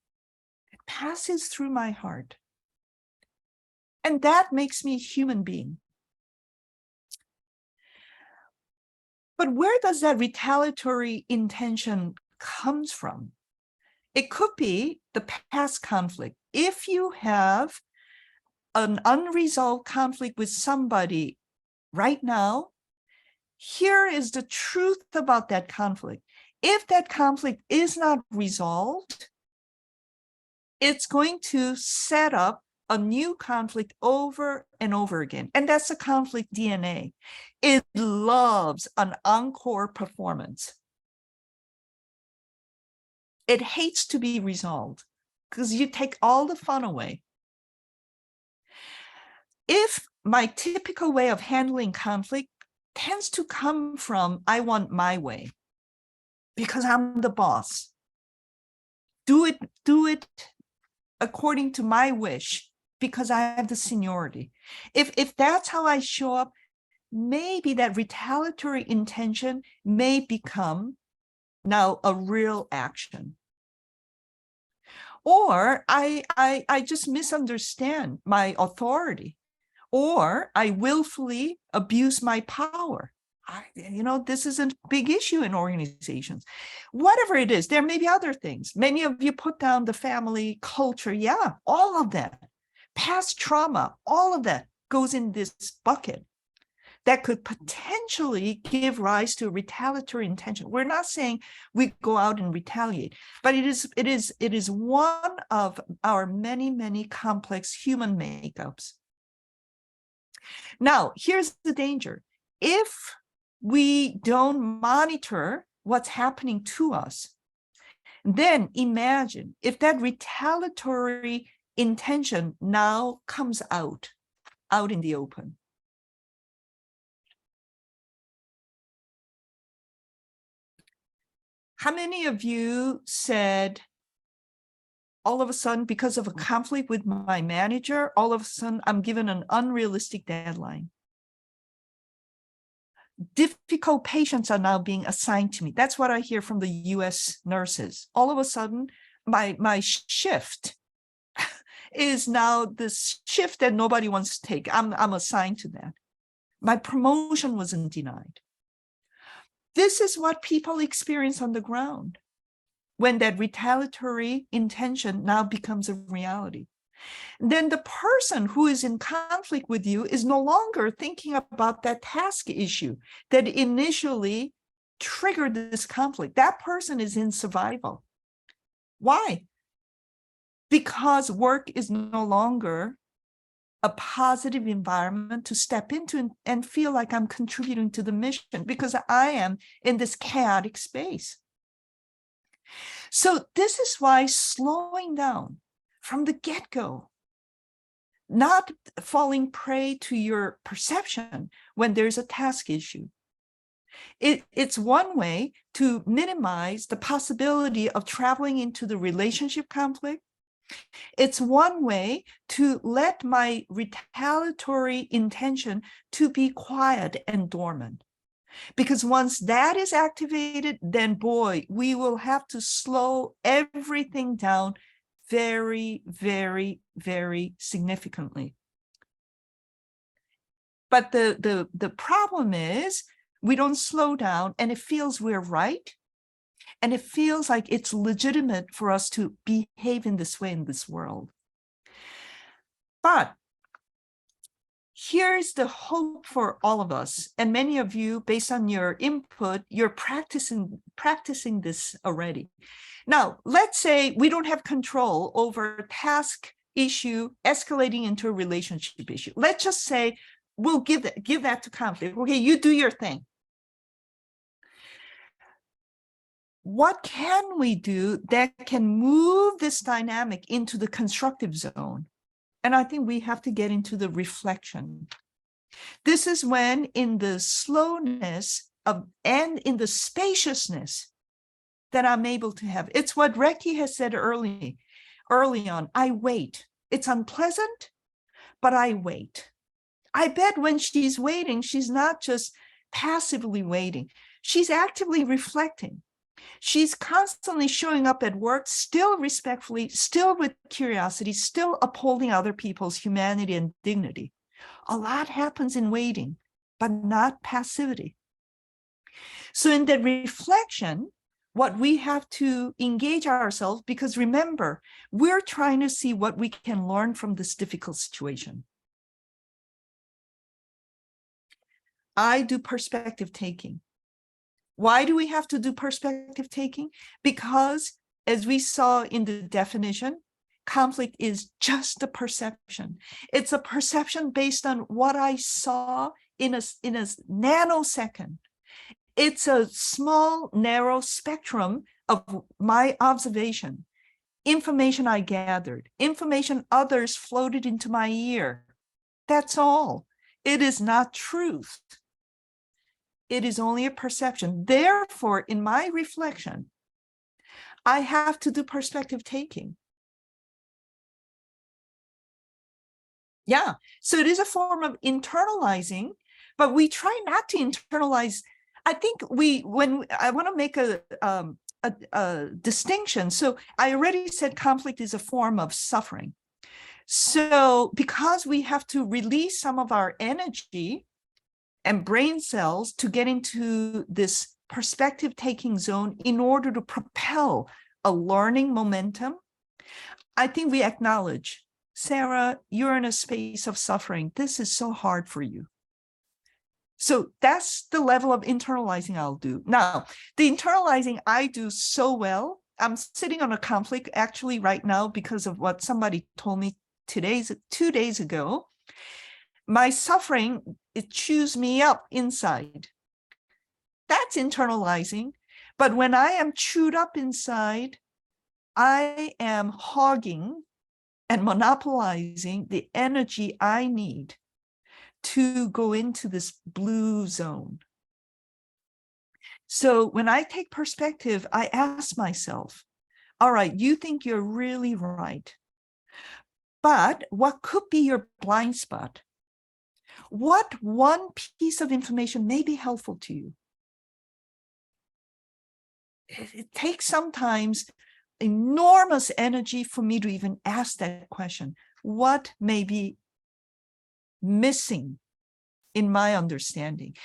It passes through my heart. And that makes me a human being. But where does that retaliatory intention comes from? It could be the past conflict. If you have an unresolved conflict with somebody right now, here is the truth about that conflict. If that conflict is not resolved, it's going to set up a new conflict over and over again. And that's the conflict DNA. It loves an encore performance. It hates to be resolved because you take all the fun away. If my typical way of handling conflict tends to come from, I want my way because I'm the boss. Do it according to my wish because I have the seniority. If that's how I show up, maybe that retaliatory intention may become now a real action. Or I just misunderstand my authority, or I willfully abuse my power. This is a big issue in organizations. Whatever it is, there may be other things. Many of you put down the family culture. Yeah, all of that. Past trauma, all of that goes in this bucket that could potentially give rise to a retaliatory intention. We're not saying we go out and retaliate, but it is one of our many, many complex human makeups. Now, here's the danger. If we don't monitor what's happening to us, then imagine if that retaliatory intention now comes out in the open. How many of you said, all of a sudden, because of a conflict with my manager, all of a sudden I'm given an unrealistic deadline? Difficult patients are now being assigned to me. That's what I hear from the US nurses. All of a sudden, my shift is now this shift that nobody wants to take. I'm assigned to that. My promotion wasn't denied. This is what people experience on the ground when that retaliatory intention now becomes a reality. Then the person who is in conflict with you is no longer thinking about that task issue that initially triggered this conflict. That person is in survival. Why? Because work is no longer a positive environment to step into and feel like I'm contributing to the mission, because I am in this chaotic space. So this is why slowing down from the get-go, not falling prey to your perception when there's a task issue. It's one way to minimize the possibility of traveling into the relationship conflict. It's one way to let my retaliatory intention to be quiet and dormant. Because once that is activated, then boy, we will have to slow everything down very, very, very significantly. But the problem is we don't slow down and it feels we're right. And it feels like it's legitimate for us to behave in this way in this world. But here's the hope for all of us. And many of you, based on your input, you're practicing this already. Now, let's say we don't have control over a task issue escalating into a relationship issue. Let's just say we'll give that to conflict. Okay, you do your thing. What can we do that can move this dynamic into the constructive zone? And I think we have to get into the reflection. This is when, in the slowness and in the spaciousness that I'm able to have. It's what Reki has said early on. I wait. It's unpleasant, but I wait. I bet when she's waiting, she's not just passively waiting. She's actively reflecting. She's constantly showing up at work, still respectfully, still with curiosity, still upholding other people's humanity and dignity. A lot happens in waiting, but not passivity. So in the reflection, what we have to engage ourselves, because remember, we're trying to see what we can learn from this difficult situation. I do perspective taking. Why do we have to do perspective taking? Because as we saw in the definition, conflict is just a perception. It's a perception based on what I saw in a nanosecond. It's a small, narrow spectrum of my observation, information I gathered, information others floated into my ear. That's all. It is not truth. It is only a perception. Therefore, in my reflection, I have to do perspective taking. Yeah, so it is a form of internalizing, but we try not to internalize. I think I want to make a distinction. So I already said conflict is a form of suffering. So because we have to release some of our energy and brain cells to get into this perspective taking zone in order to propel a learning momentum, I think we acknowledge, Sara, you're in a space of suffering. This is so hard for you. So that's the level of internalizing I'll do. Now, the internalizing I do so well, I'm sitting on a conflict actually right now because of what somebody told me 2 days ago. My suffering, it chews me up inside. That's internalizing. But when I am chewed up inside, I am hogging and monopolizing the energy I need to go into this blue zone. So when I take perspective, I ask myself, all right, you think you're really right, but what could be your blind spot? What one piece of information may be helpful to you? It takes sometimes enormous energy for me to even ask that question. What may be missing in my understanding?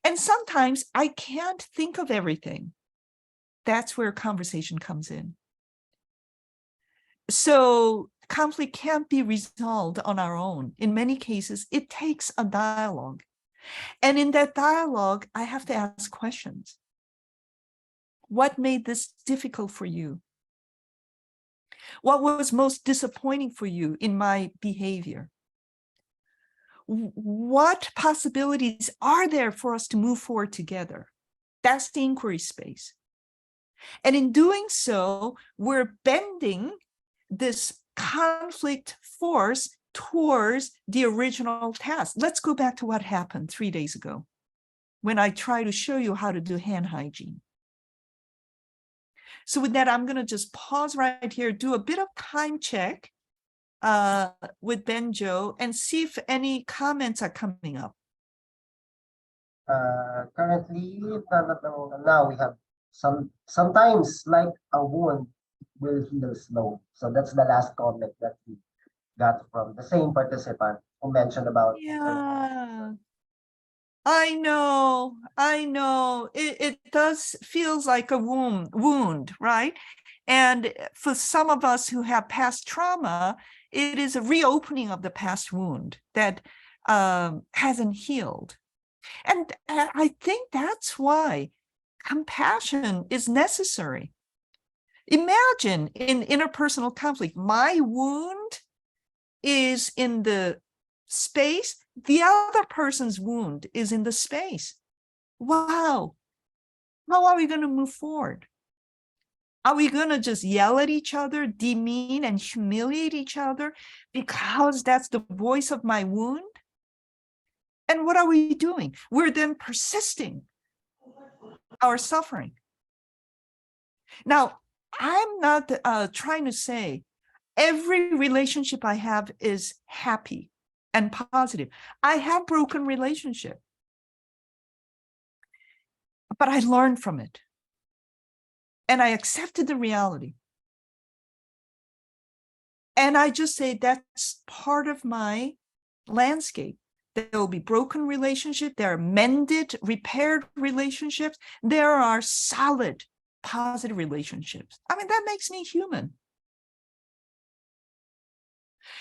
And sometimes I can't think of everything. That's where conversation comes in. So conflict can't be resolved on our own. In many cases, it takes a dialogue. And in that dialogue, I have to ask questions. What made this difficult for you? What was most disappointing for you in my behavior? What possibilities are there for us to move forward together? That's the inquiry space. And in doing so, we're bending this conflict force towards the original task. Let's go back to what happened 3 days ago when I tried to show you how to do hand hygiene. So with that, I'm going to just pause right here, do a bit of time check with Benjo and see if any comments are coming up. Currently, none at the moment. Now we have sometimes like a wound will heal slow. So that's the last comment that we got from the same participant who mentioned about. Yeah, I know. It does feels like a wound, right? And for some of us who have past trauma, it is a reopening of the past wound that hasn't healed. And I think that's why compassion is necessary. Imagine in interpersonal conflict, my wound is in the space, the other person's wound is in the space. Wow. How are we going to move forward? Are we going to just yell at each other, demean and humiliate each other because that's the voice of my wound? And what are we doing? We're then persisting our suffering. Now, I'm not trying to say every relationship I have is happy and positive. I have broken relationship. but I learned from it. And I accepted the reality. And I just say that's part of my landscape. There will be broken relationships. There are mended, repaired relationships. There are solid, positive relationships. I mean, that makes me human.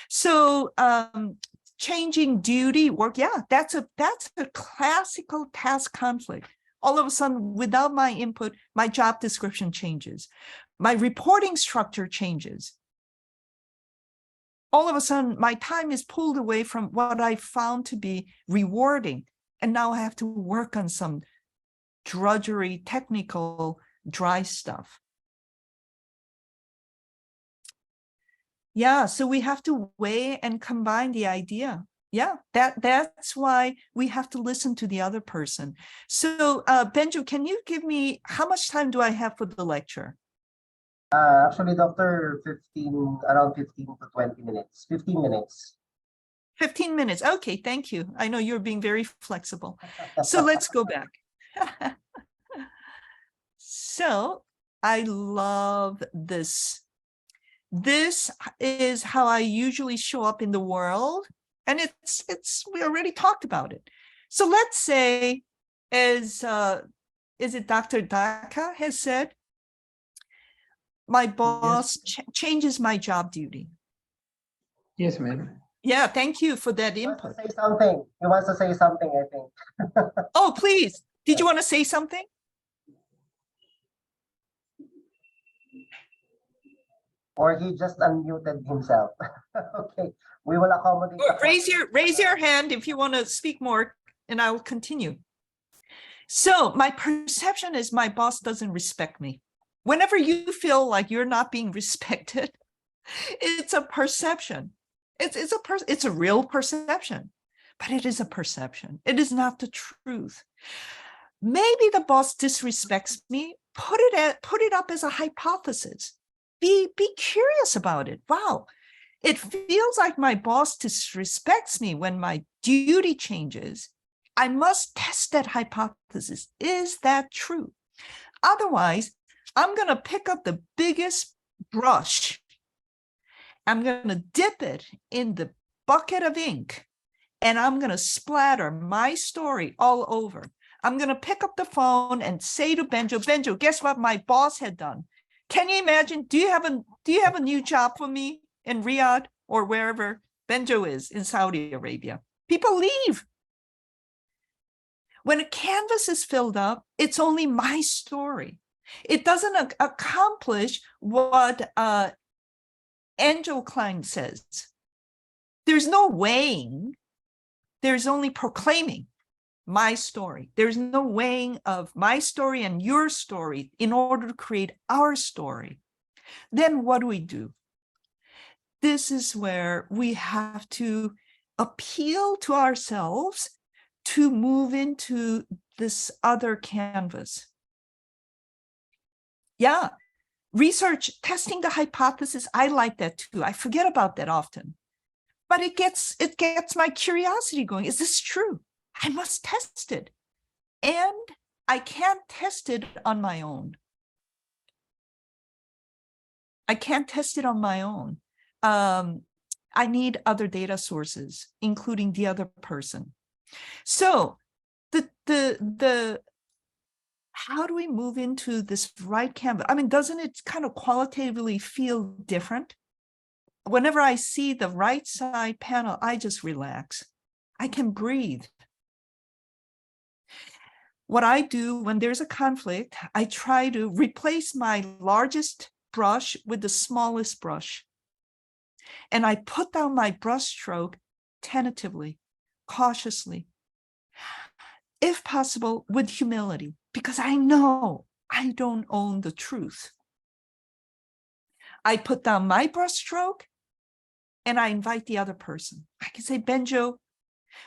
So changing duty work, yeah, that's a classical task conflict. All of a sudden, without my input, my job description changes. My reporting structure changes. All of a sudden, my time is pulled away from what I found to be rewarding. And now I have to work on some drudgery, technical, dry stuff. Yeah, so we have to weigh and combine the idea. Yeah, that's why we have to listen to the other person. So, Benjo, can you give me, how much time do I have for the lecture? Actually, Doctor, around 15 to 20 minutes. 15 minutes. 15 minutes. Okay, thank you. I know you're being very flexible. So let's go back. So I love this. This is how I usually show up in the world. And we already talked about it. So let's say, as is it Dr. Daka has said, my boss changes my job duty. Yes, madam. Yeah, thank you for that He wants input. to say something. He wants to say something, I think. Oh, please. Did you want to say something? Or he just unmuted himself. Okay, we will accommodate. Raise your hand if you want to speak more, and I will continue. So my perception is my boss doesn't respect me. Whenever you feel like you're not being respected, it's a perception. It's a real perception, but it is a perception. It is not the truth. Maybe the boss disrespects me. Put it up as a hypothesis. Be curious about it. Wow, it feels like my boss disrespects me when my duty changes. I must test that hypothesis. Is that true? Otherwise, I'm going to pick up the biggest brush. I'm going to dip it in the bucket of ink, and I'm going to splatter my story all over. I'm going to pick up the phone and say to Benjo, guess what my boss had done? Can you imagine? Do you have a new job for me in Riyadh or wherever Benjo is in Saudi Arabia? People leave. When a canvas is filled up, it's only my story. It doesn't accomplish what Angel Klein says. There's no weighing. There's only proclaiming my story. There's no weighing of my story and your story in order to create our story. Then what do? This is where we have to appeal to ourselves to move into this other canvas. Yeah, research, testing the hypothesis, I like that too. I forget about that often. But it gets my curiosity going. Is this true? I must test it. And I can't test it on my own. I can't test it on my own. I need other data sources, including the other person. So the how do we move into this right canvas? I mean, doesn't it kind of qualitatively feel different? Whenever I see the right side panel, I just relax. I can breathe. What I do when there's a conflict, I try to replace my largest brush with the smallest brush. And I put down my brush stroke tentatively, cautiously, if possible, with humility, because I know I don't own the truth. I put down my brush stroke and I invite the other person. I can say, Benjo,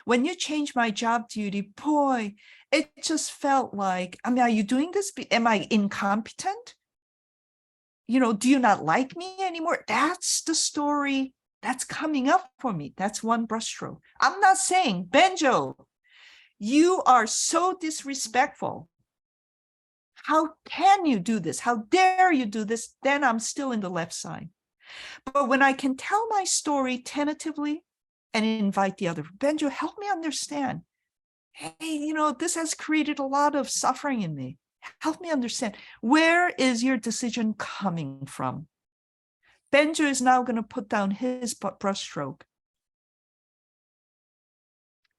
when you changed my job duty, boy, it just felt like, I mean, are you doing this? Am I incompetent? You know, do you not like me anymore? That's the story that's coming up for me. That's one brushstroke. I'm not saying, Benjo, you are so disrespectful. how can you do this? How dare you do this? Then I'm still in the left side. But when I can tell my story tentatively and invite the other, Benjo, help me understand. Hey, you know, this has created a lot of suffering in me. Help me understand. Where is your decision coming from? Benjo is now going to put down his brushstroke.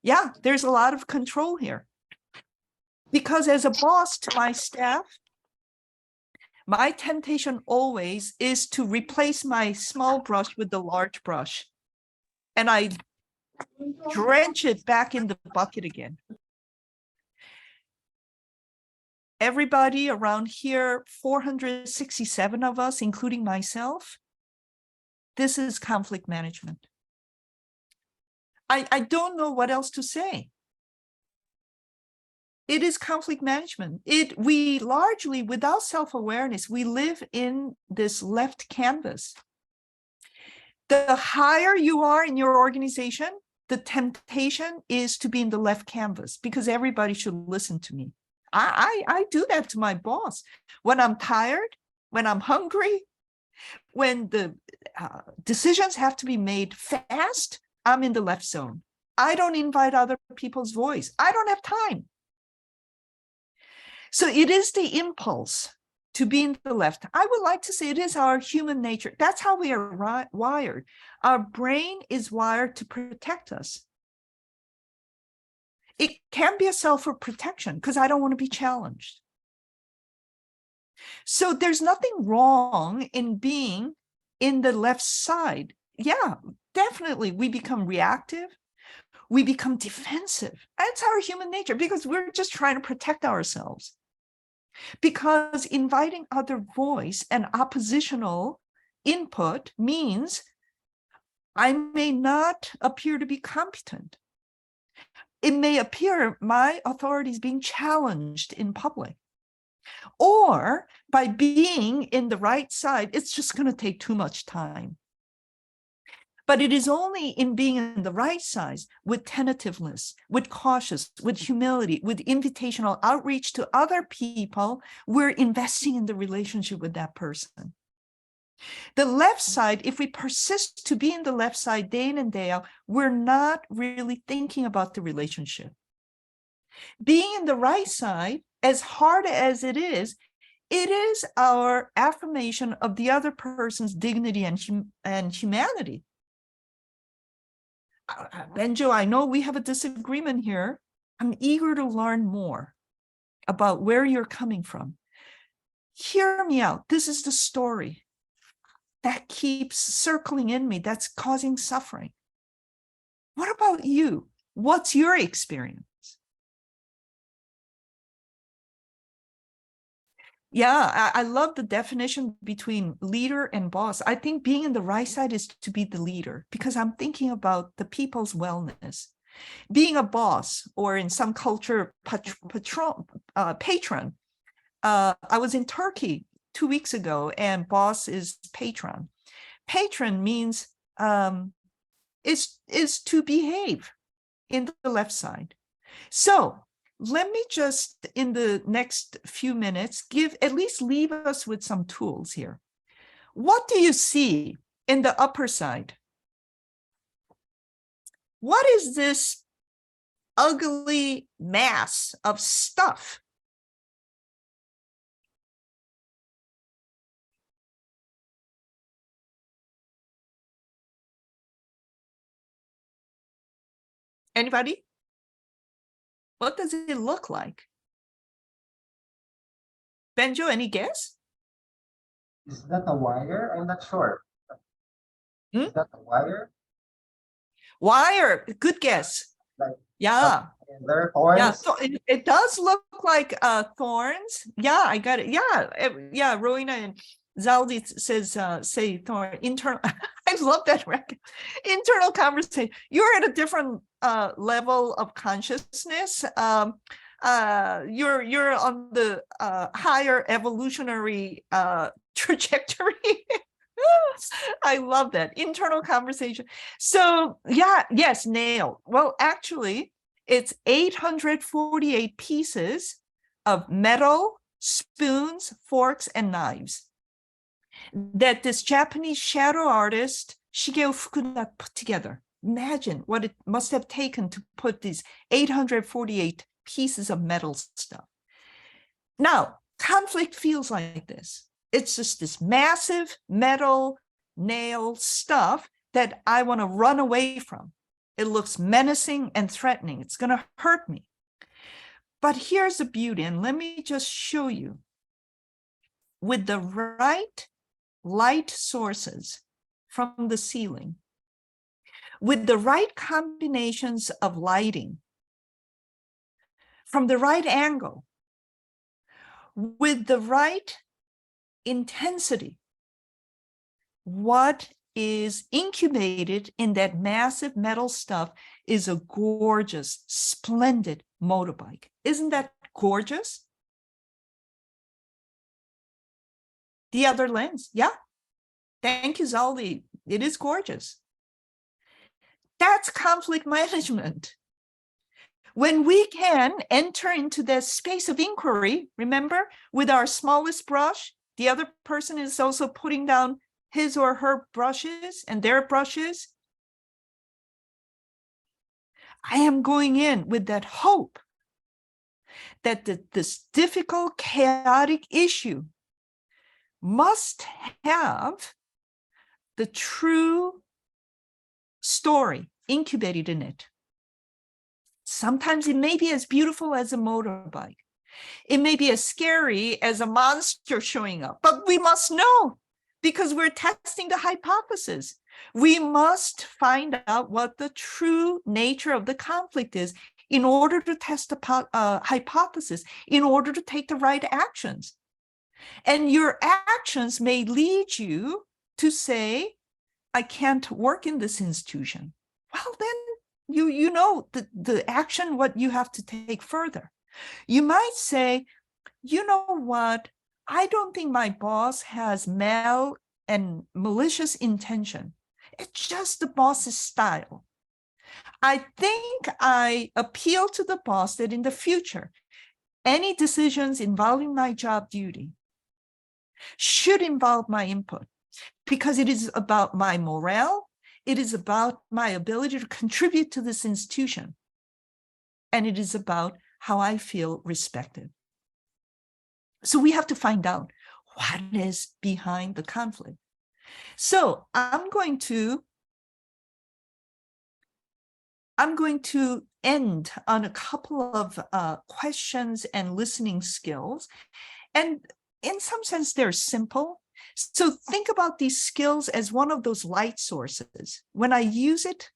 Yeah, there's a lot of control here. Because as a boss to my staff, my temptation always is to replace my small brush with the large brush. And I drench it back in the bucket again. Everybody around here, 467 of us, including myself, this is conflict management. I don't know what else to say. It is conflict management. We largely, without self-awareness, we live in this left canvas. The higher you are in your organization, the temptation is to be in the left canvas because everybody should listen to me. I do that to my boss. When I'm tired, when I'm hungry, when the decisions have to be made fast, I'm in the left zone. I don't invite other people's voice. I don't have time. So it is the impulse to be in the left. I would like to say it is our human nature. That's how we are wired. Our brain is wired to protect us. It can be a self-protection because I don't want to be challenged. So there's nothing wrong in being in the left side. Yeah, definitely. We become reactive. We become defensive. That's our human nature because we're just trying to protect ourselves. Because inviting other voice and oppositional input means I may not appear to be competent. It may appear my authority is being challenged in public. Or by being in the right side, it's just going to take too much time. But it is only in being in the right side, with tentativeness, with cautious, with humility, with invitational outreach to other people, we're investing in the relationship with that person. The left side, if we persist to be in the left side day in and day out, we're not really thinking about the relationship. Being in the right side, as hard as it is our affirmation of the other person's dignity and humanity. Benjo, I know we have a disagreement here. I'm eager to learn more about where you're coming from. Hear me out. This is the story that keeps circling in me, that's causing suffering. What about you? What's your experience? Yeah, I love the definition between leader and boss. I think being in the right side is to be the leader because I'm thinking about the people's wellness. Being a boss, or in some culture, patron. I was in Turkey 2 weeks ago, and boss is patron. Patron means is to behave in the left side. So let me just, in the next few minutes, leave us with some tools here. What do you see in the upper side? What is this ugly mass of stuff? Anybody? What does it look like? Benjo, any guess? Is that a wire? I'm not sure. Is Hmm? that a wire? Wire, good guess. Like, Yeah. There are Yeah, thorns. so it does look like thorns. Yeah, I got it. Yeah, yeah. Rowena and Zaldi says say thorn internal. I love that record. Internal conversation. You're at a different level of consciousness. You're on the higher evolutionary trajectory. I love that internal conversation. So yeah, yes, nail. Well, actually, it's 848 pieces of metal spoons, forks, and knives that this Japanese shadow artist, Shigeo Fukuda, put together. Imagine what it must have taken to put these 848 pieces of metal stuff. Now, conflict feels like this. It's just this massive metal nail stuff that I want to run away from. It looks menacing and threatening. It's going to hurt me. But here's the beauty, and let me just show you. With the right light sources from the ceiling, with the right combinations of lighting, from the right angle, with the right intensity, what is incubated in that massive metal stuff is a gorgeous, splendid motorbike. Isn't that gorgeous? The other lens, yeah. Thank you, Zaldi. It is gorgeous. That's conflict management. When we can enter into that space of inquiry, remember, with our smallest brush, the other person is also putting down his or her brushes and their brushes. I am going in with that hope that this difficult, chaotic issue must have the true story incubated in it. Sometimes it may be as beautiful as a motorbike. It may be as scary as a monster showing up, but we must know because we're testing the hypothesis. We must find out what the true nature of the conflict is in order to test the hypothesis, in order to take the right actions. And your actions may lead you to say, I can't work in this institution. Well, then you know the action, what you have to take further. You might say, you know what? I don't think my boss has malicious intention. It's just the boss's style. I think I appeal to the boss that in the future, any decisions involving my job duty should involve my input because it is about my morale. It is about my ability to contribute to this institution. And it is about how I feel respected. So we have to find out what is behind the conflict. So I'm going to end on a couple of questions and listening skills. And in some sense, they're simple. So think about these skills as one of those light sources. When I use it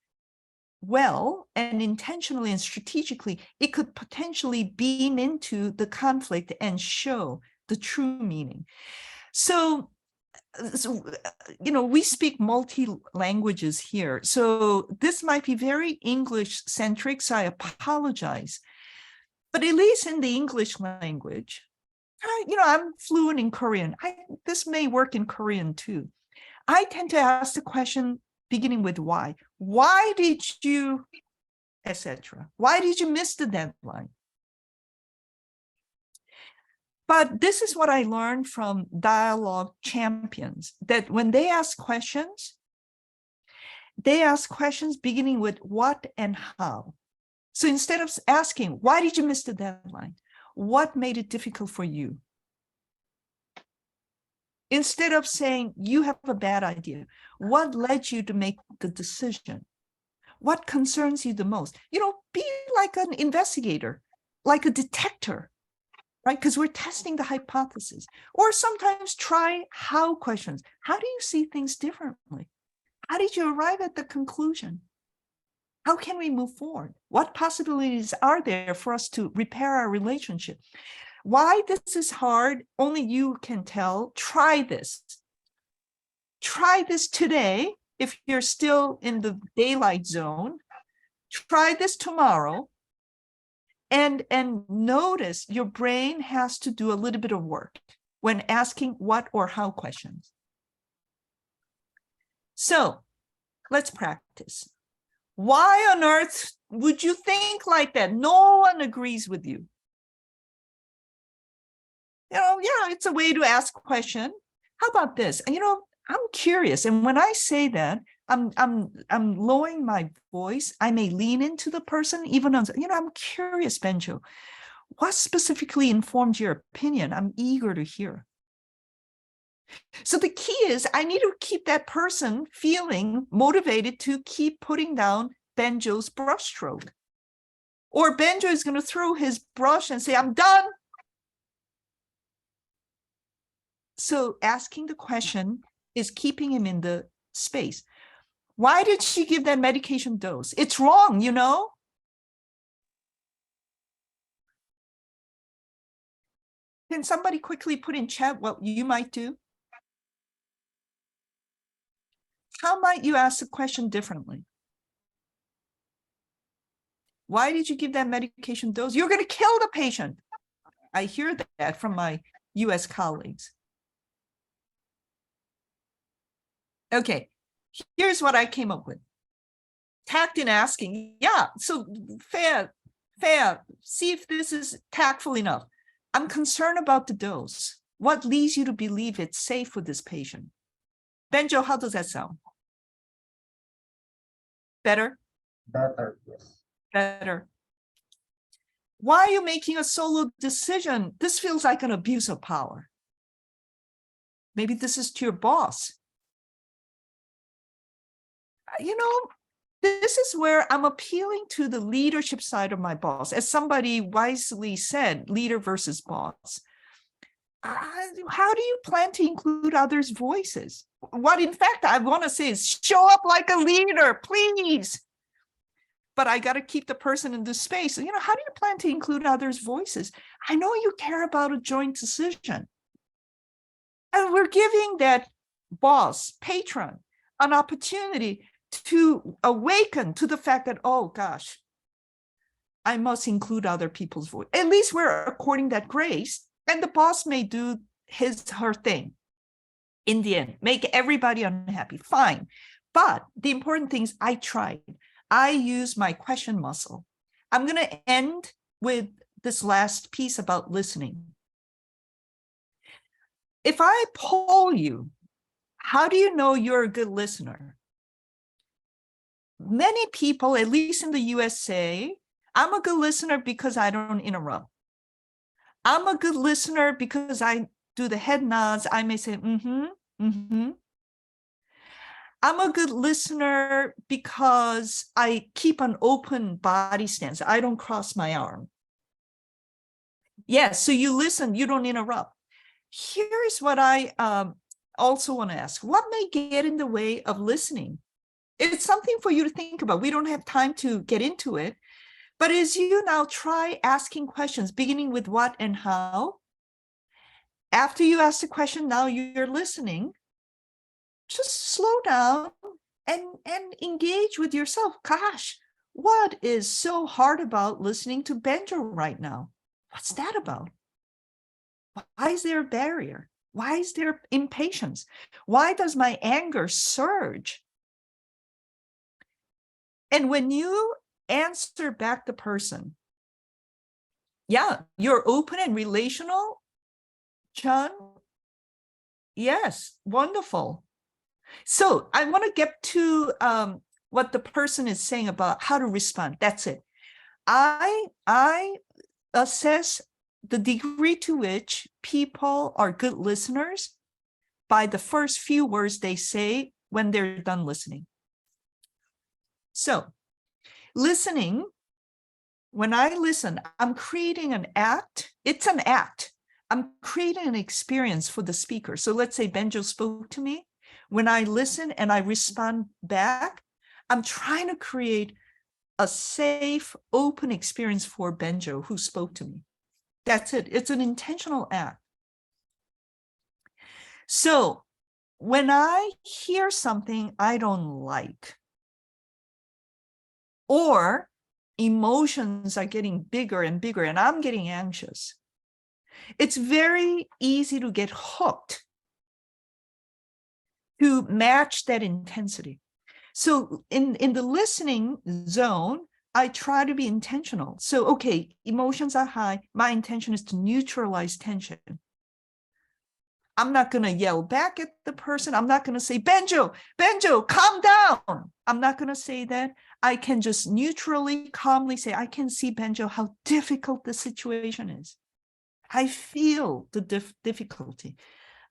well and intentionally and strategically, it could potentially beam into the conflict and show the true meaning. So we speak multi-languages here. So this might be very English-centric, so I apologize. But at least in the English language, I'm fluent in Korean. This may work in Korean too. I tend to ask the question beginning with why. Why did you, etc.? Why did you miss the deadline? But this is what I learned from dialogue champions, that when they ask questions beginning with what and how. So instead of asking, why did you miss the deadline? What made it difficult for you? Instead of saying, you have a bad idea, what led you to make the decision? What concerns you the most? Be like an investigator, like a detector, right? Because we're testing the hypothesis. Or sometimes try how questions. How do you see things differently? How did you arrive at the conclusion? How can we move forward? What possibilities are there for us to repair our relationship? Why this is hard, only you can tell. Try this. Try this today if you're still in the daylight zone. Try this tomorrow. And notice your brain has to do a little bit of work when asking what or how questions. So let's practice. Why on earth would you think like that? No one agrees with you. Yeah, it's a way to ask a question. How about this? And I'm curious. And when I say that, I'm lowering my voice. I may lean into the person, even on, I'm curious, Benjo. What specifically informed your opinion? I'm eager to hear. So the key is I need to keep that person feeling motivated to keep putting down Benjo's brushstroke. Or Benjo is going to throw his brush and say, I'm done. So asking the question is keeping him in the space. Why did she give that medication dose? It's wrong, Can somebody quickly put in chat what you might do? How might you ask the question differently? Why did you give that medication dose? You're going to kill the patient. I hear that from my US colleagues. Okay, here's what I came up with. Tact in asking, yeah, so fair, see if this is tactful enough. I'm concerned about the dose. What leads you to believe it's safe for this patient? Benjo, how does that sound? Better? Better, yes. Better. Why are you making a solo decision? This feels like an abuse of power. Maybe this is to your boss. This is where I'm appealing to the leadership side of my boss. As somebody wisely said, leader versus boss. How do you plan to include others' voices? What, in fact, I want to say is show up like a leader, please. But I got to keep the person in this space. How do you plan to include others' voices? I know you care about a joint decision. And we're giving that boss, patron, an opportunity to awaken to the fact that, oh gosh, I must include other people's voice. At least we're according that grace, and the boss may do her thing in the end, make everybody unhappy, fine. But the important thing is I tried. I use my question muscle. I'm going to end with this last piece about listening. If I poll you, how do you know you're a good listener? Many people, at least in the US, say, I'm a good listener because I don't interrupt. I'm a good listener because I do the head nods. I may say, I'm a good listener because I keep an open body stance. I don't cross my arm. Yes, so you listen, you don't interrupt. Here's what I also want to ask. What may get in the way of listening? It's something for you to think about. We don't have time to get into it. But as you now try asking questions, beginning with what and how, after you ask the question, now you're listening, just slow down and engage with yourself. Gosh, what is so hard about listening to Benjo right now? What's that about? Why is there a barrier? Why is there impatience? Why does my anger surge? And when you answer back the person, yeah, you're open and relational, John. Yes, wonderful. So I want to get to what the person is saying about how to respond. That's it. I assess the degree to which people are good listeners by the first few words they say when they're done listening. So listening, when I listen, I'm creating an act. It's an act. I'm creating an experience for the speaker. So let's say Benjo spoke to me. When I listen and I respond back, I'm trying to create a safe, open experience for Benjo who spoke to me. That's it. It's an intentional act. So when I hear something I don't like, or emotions are getting bigger and bigger and I'm getting anxious, it's very easy to get hooked to match that intensity. So in the listening zone, I try to be intentional. So, okay, emotions are high. My intention is to neutralize tension. I'm not going to yell back at the person. I'm not going to say, Benjo, calm down. I'm not going to say that. I can just neutrally, calmly say, I can see, Benjo, how difficult the situation is. I feel the difficulty.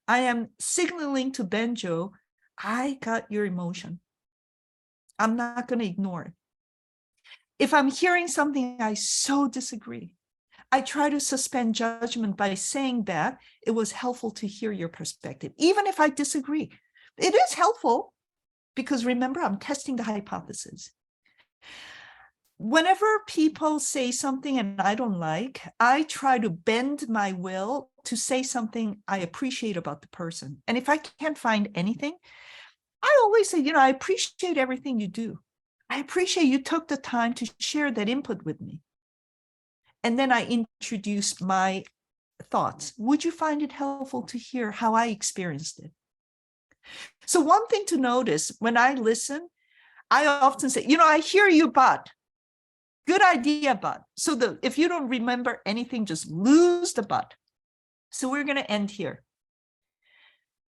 I am signaling to Benjo, I got your emotion. I'm not going to ignore it. If I'm hearing something I so disagree, I try to suspend judgment by saying that it was helpful to hear your perspective, even if I disagree. It is helpful because remember, I'm testing the hypothesis. Whenever people say something and I don't like, I try to bend my will to say something I appreciate about the person. And if I can't find anything, I always say, I appreciate everything you do. I appreciate you took the time to share that input with me. And then I introduce my thoughts. Would you find it helpful to hear how I experienced it? So one thing to notice when I listen, I often say, I hear you, but good idea, but. So if you don't remember anything, just lose the but. So we're going to end here.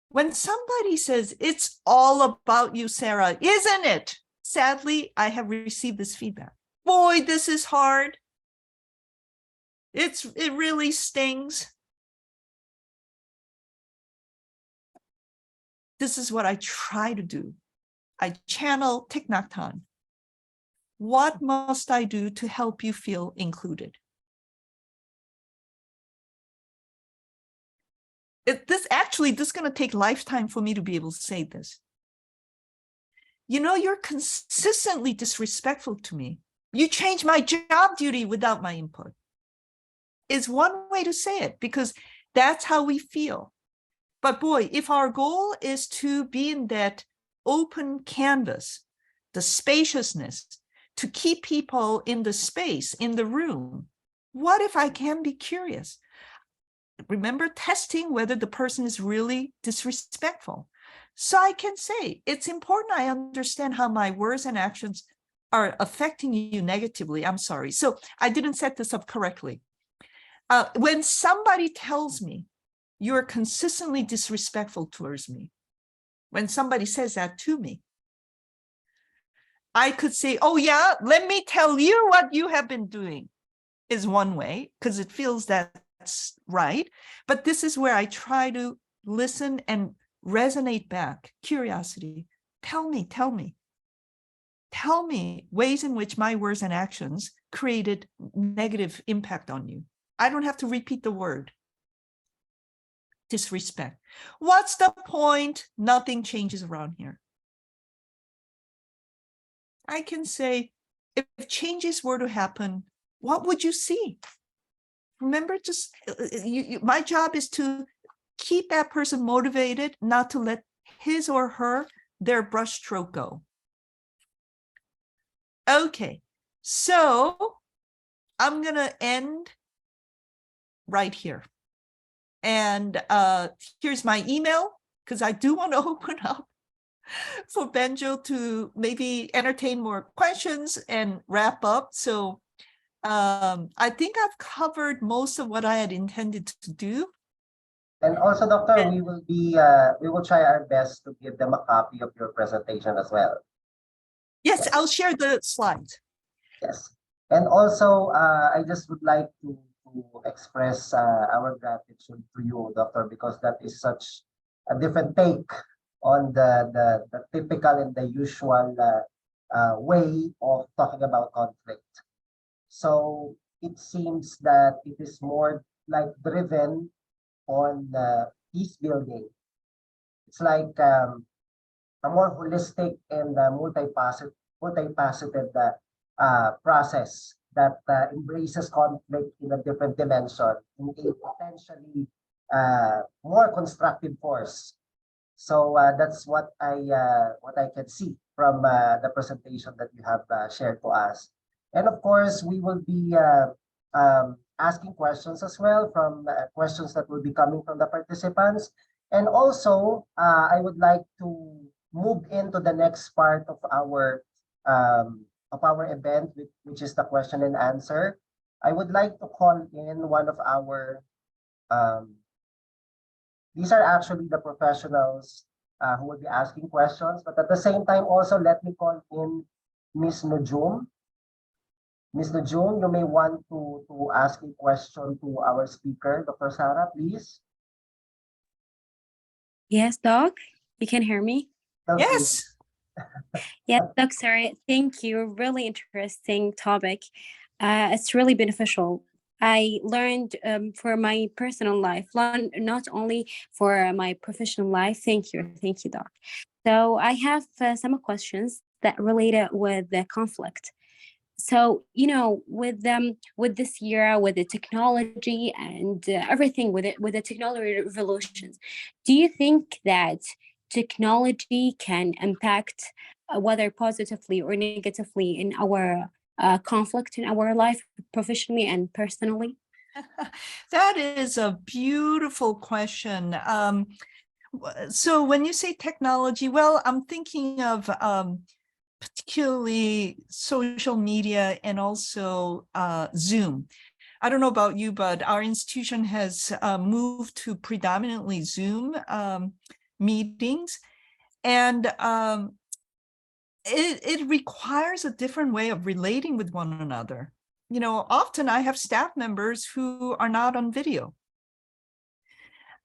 When somebody says, it's all about you, Sara, isn't it? Sadly, I have received this feedback. Boy, this is hard. It really stings. This is what I try to do. I channel Thich Nhat Hanh. What must I do to help you feel included? This is going to take lifetime for me to be able to say this. You're consistently disrespectful to me. You change my job duty without my input. Is one way to say it because that's how we feel. But boy, if our goal is to be in that open canvas, the spaciousness, to keep people in the space, in the room, what if I can be curious? Remember testing whether the person is really disrespectful. So I can say, it's important I understand how my words and actions are affecting you negatively. I'm sorry. So I didn't set this up correctly. When somebody tells me you're consistently disrespectful towards me, when somebody says that to me, I could say, oh yeah, let me tell you what you have been doing is one way, because it feels that's right. But this is where I try to listen and resonate back. Curiosity. Tell me ways in which my words and actions created negative impact on you. I don't have to repeat the word. Disrespect. What's the point? Nothing changes around here. I can say, if changes were to happen, what would you see? Remember, just my job is to keep that person motivated, not to let his or her, their brushstroke go. Okay, so I'm going to end right here. And here's my email, because I do want to open up for Benjo to maybe entertain more questions and wrap up. So I think I've covered most of what I had intended to do. And also, Doctor, we will try our best to give them a copy of your presentation as well. Yes, I'll share the slides. Yes. And also, I just would like to express our gratitude to you, Doctor, because that is such a different take on the typical and the usual way of talking about conflict. So it seems that it is more like driven on peace building. It's like a more holistic and multifaceted process that embraces conflict in a different dimension, in a potentially more constructive force. So that's what I can see from the presentation that you have shared to us. And of course, we will be asking questions as well from questions that will be coming from the participants. And also, I would like to move into the next part of our event, which is the question and answer. I would like to call in one of our these are actually the professionals who will be asking questions. But at the same time, also let me call in Miss Nujum. Miss Nujum, you may want to ask a question to our speaker, Dr. Sara, please. Yes, Doc, you can hear me? Thank you. Yes. Yes, Doc, sorry. Thank you. Really interesting topic. It's really beneficial. I learned for my personal life, not only for my professional life. Thank you, Doc. So I have some questions that related with the conflict. So with this year, with the technology and everything with it, with the technology revolutions, do you think that technology can impact whether positively or negatively in our conflict in our life, professionally and personally? That is a beautiful question. So when you say technology, well, I'm thinking of particularly social media and also Zoom. I don't know about you, but our institution has moved to predominantly Zoom meetings, and it requires a different way of relating with one another. You know, often I have staff members who are not on video.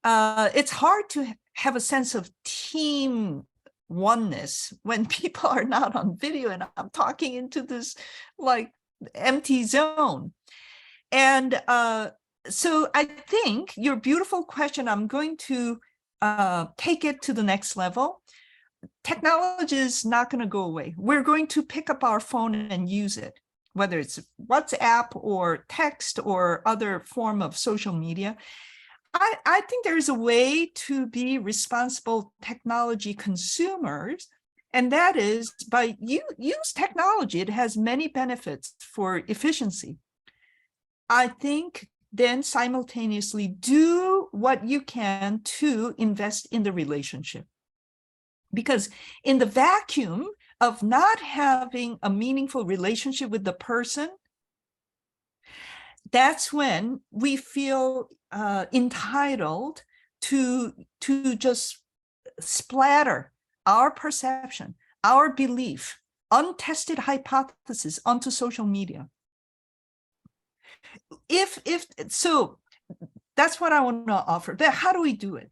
It's hard to have a sense of team oneness when people are not on video and I'm talking into this like empty zone. And so I think your beautiful question, I'm going to take it to the next level. Technology is not going to go away. We're going to pick up our phone and use it, whether it's WhatsApp or text or other form of social media. I think there's a way to be responsible technology consumers, and that is by use technology. It has many benefits for efficiency. I think then simultaneously do what you can to invest in the relationship. Because in the vacuum of not having a meaningful relationship with the person, that's when we feel entitled to just splatter our perception, our belief, untested hypothesis onto social media. So that's what I want to offer. But how do we do it?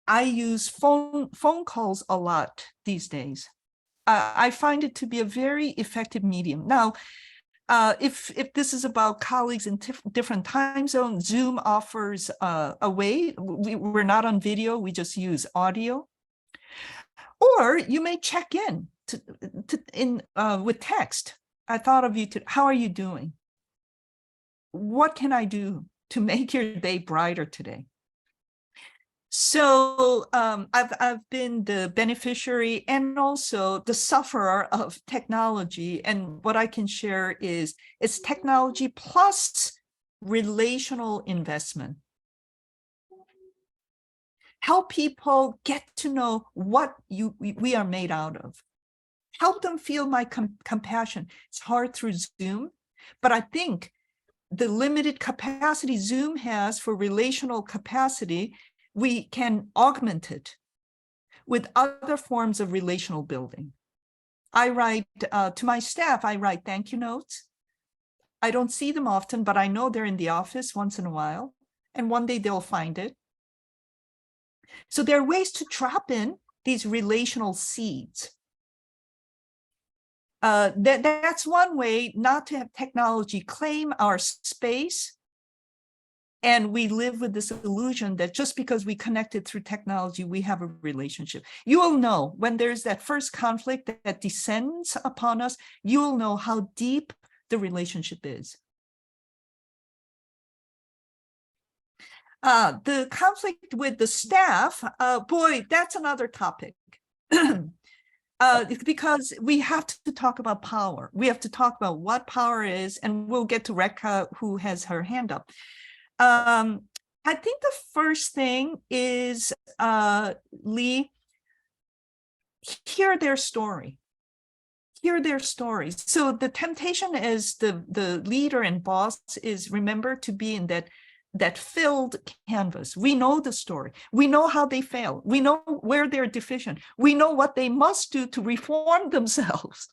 I use phone calls a lot these days. I find it to be a very effective medium. Now, if this is about colleagues in different time zones, Zoom offers a way. We're not on video, we just use audio. Or you may check in with text. I thought of you today. How are you doing? What can I do to make your day brighter today? So I've been the beneficiary and also the sufferer of technology. And what I can share is it's technology plus relational investment. Help people get to know what we are made out of. Help them feel my compassion. It's hard through Zoom, but I think the limited capacity Zoom has for relational capacity, we can augment it with other forms of relational building. I write to my staff, I write thank you notes. I don't see them often, but I know they're in the office once in a while, and one day they'll find it. So there are ways to drop in these relational seeds. That's one way not to have technology claim our space. And we live with this illusion that just because we connected through technology, we have a relationship. You will know when there's that first conflict that descends upon us, you will know how deep the relationship is. The conflict with the staff, boy, that's another topic. Because we have to talk about power. We have to talk about what power is, and we'll get to Rekha, who has her hand up. I think the first thing is, Lee, hear their story. Hear their stories. So the temptation as the leader and boss is, remember, to be in that that filled canvas. We know the story. We know how they fail. We know where they're deficient. We know what they must do to reform themselves.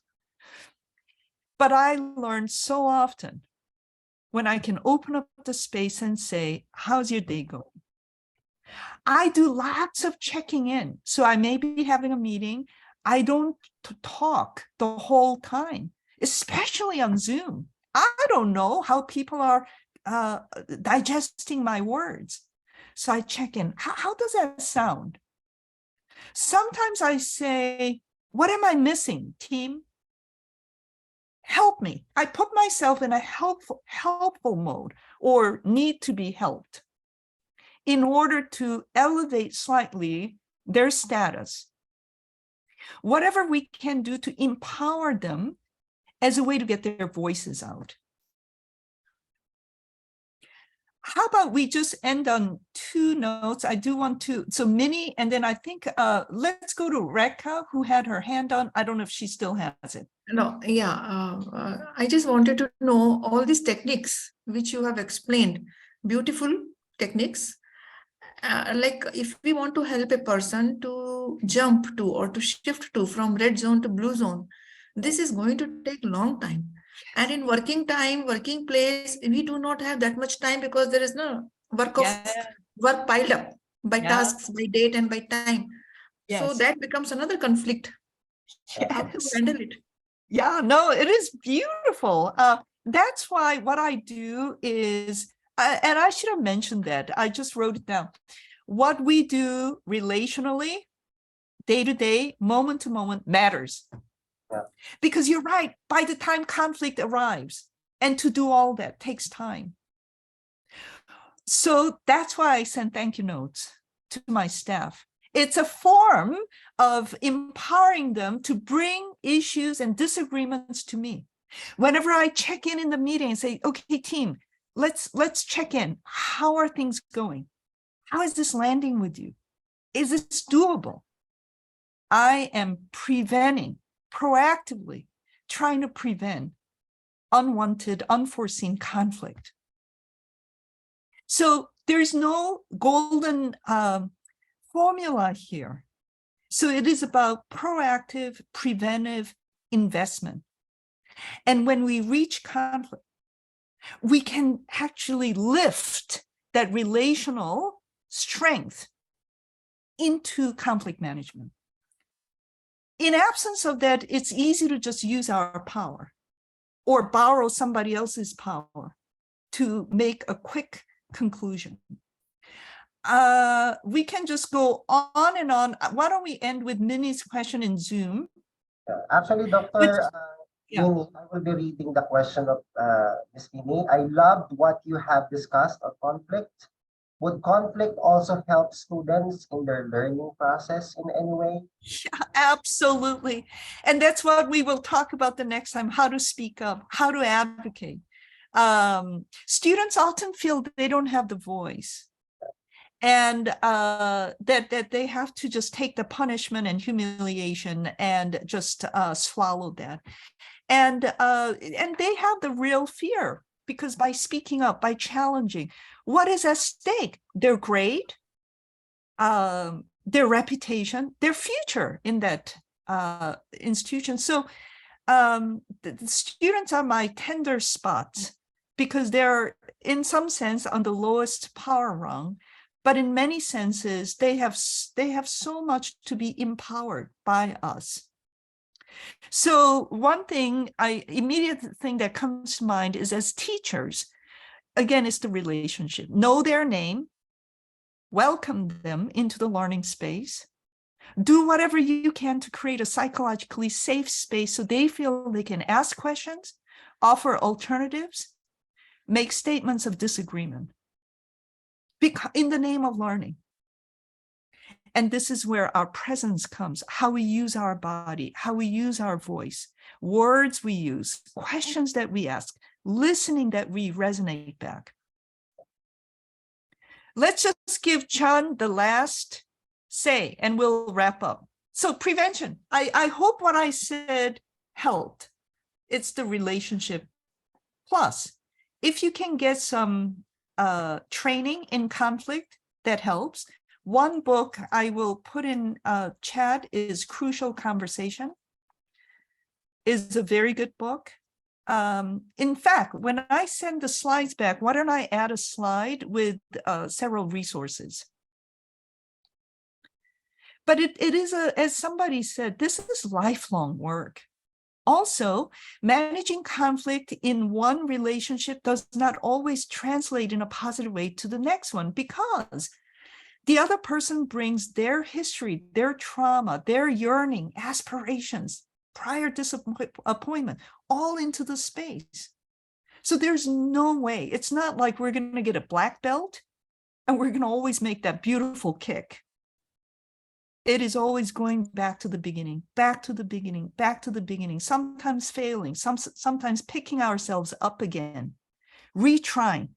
But I learned so often when I can open up the space and say, how's your day going? I do lots of checking in. So I may be having a meeting. I don't talk the whole time, especially on Zoom. I don't know how people are digesting my words. So I check in. How does that sound? Sometimes I say, what am I missing, team? Help me. I put myself in a helpful mode or need to be helped in order to elevate slightly their status. Whatever we can do to empower them as a way to get their voices out. How about we just end on 2 notes? I do want to, so Minnie, and then I think let's go to Rekha, who had her hand on. I don't know if she still has it. No, yeah, I just wanted to know all these techniques which you have explained, beautiful techniques. Like if we want to help a person to jump to or to shift to from red zone to blue zone, this is going to take a long time. And in working time, working place, we do not have that much time because there is no work piled up by tasks, by date and by time. So that becomes another conflict. How to handle it? Yeah, no, it is beautiful. That's why what I do is, and I should have mentioned that, I just wrote it down. What we do relationally, day to day, moment to moment matters. Yeah. Because you're right, by the time conflict arrives, and to do all that takes time. So that's why I send thank you notes to my staff. It's a form of empowering them to bring issues and disagreements to me. Whenever I check in the meeting and say, okay, team, let's check in. How are things going? How is this landing with you? Is this doable? I am proactively trying to prevent unwanted, unforeseen conflict. So there's no golden formula here. So it is about proactive, preventive investment. And when we reach conflict, we can actually lift that relational strength into conflict management. In absence of that, it's easy to just use our power or borrow somebody else's power to make a quick conclusion. We can just go on and on. Why don't we end with Minnie's question in Zoom? Actually, Dr. Minnie, I will be reading the question of Ms. Minnie. I loved what you have discussed on conflict. Would conflict also help students in their learning process in any way? Yeah, absolutely. And that's what we will talk about the next time, how to speak up, how to advocate. Students often feel that they don't have the voice and that they have to just take the punishment and humiliation and just swallow that. And they have the real fear because by speaking up, by challenging, what is at stake? Their grade, their reputation, their future in that institution. So the students are my tender spots because they're in some sense on the lowest power rung, but in many senses, they have so much to be empowered by us. So one thing, immediate thing that comes to mind is as teachers, again, it's the relationship. Know their name, welcome them into the learning space, do whatever you can to create a psychologically safe space so they feel they can ask questions, offer alternatives, make statements of disagreement in the name of learning. And this is where our presence comes, how we use our body, how we use our voice, words we use, questions that we ask, listening that we resonate back. Let's just give Chan the last say and we'll wrap up. So prevention, I hope what I said helped. It's the relationship. Plus, if you can get some training in conflict that helps. One book I will put in chat is Crucial Conversation. Is a very good book. In fact, when I send the slides back, why don't I add a slide with several resources? But it is, as somebody said, this is lifelong work. Also, managing conflict in one relationship does not always translate in a positive way to the next one, because the other person brings their history, their trauma, their yearning, aspirations, prior disappointment, all into the space. So there's no way, it's not like we're going to get a black belt and we're going to always make that beautiful kick. It is always going back to the beginning, back to the beginning, back to the beginning, sometimes failing, sometimes picking ourselves up again, retrying.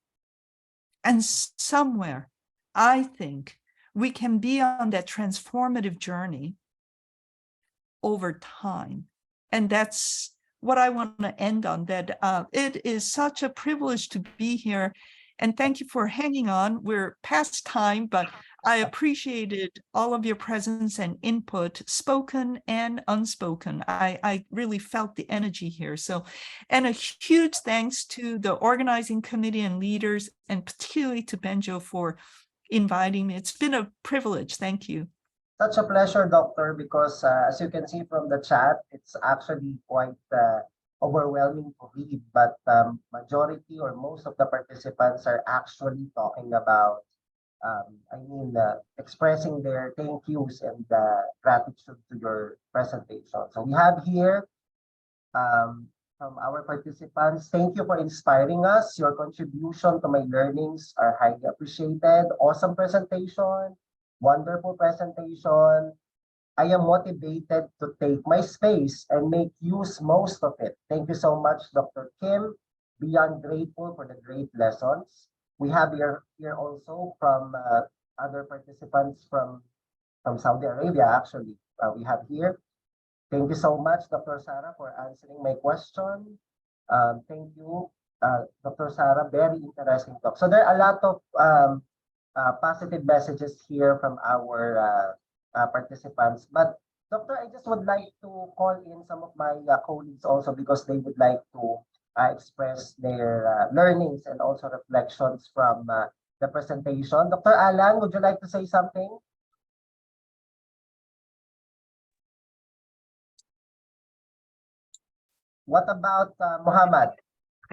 And somewhere, I think we can be on that transformative journey over time. And that's what I want to end on, that it is such a privilege to be here. And thank you for hanging on. We're past time, but I appreciated all of your presence and input, spoken and unspoken. I really felt the energy here. So, and a huge thanks to the organizing committee and leaders, and particularly to Benjo for inviting me. It's been a privilege. Thank you. Such a pleasure, Doctor, because as you can see from the chat, it's actually quite overwhelming to read, but majority or most of the participants are actually talking about, expressing their thank yous and gratitude to your presentation. So we have here from our participants, thank you for inspiring us. Your contribution to my learnings are highly appreciated. Awesome presentation, wonderful presentation. I am motivated to take my space and make use most of it. Thank you so much, Dr. Kim. Beyond grateful for the great lessons. We have here also from other participants from Saudi Arabia, actually. We have here. Thank you so much, Dr. Sara, for answering my question. Thank you, Dr. Sara. Very interesting talk. So there are a lot of positive messages here from our participants. But Doctor, I just would like to call in some of my colleagues also, because they would like to express their learnings and also reflections from the presentation. Dr. Alan, would you like to say something? What about Muhammad?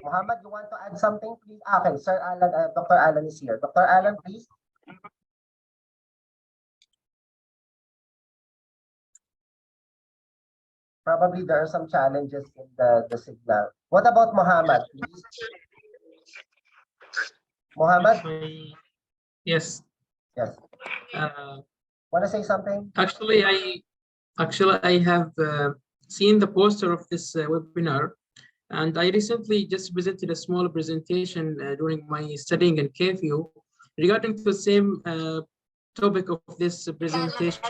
Muhammad, you want to add something, please? Okay, Sir Alan, Dr. Alan is here. Dr. Alan, please. Probably there are some challenges in the signal. What about Muhammad, please? Muhammad? Yes. Yes. Want to say something? Actually, I have seen the poster of this webinar, and I recently just presented a small presentation during my studying in KFU regarding the same topic of this presentation.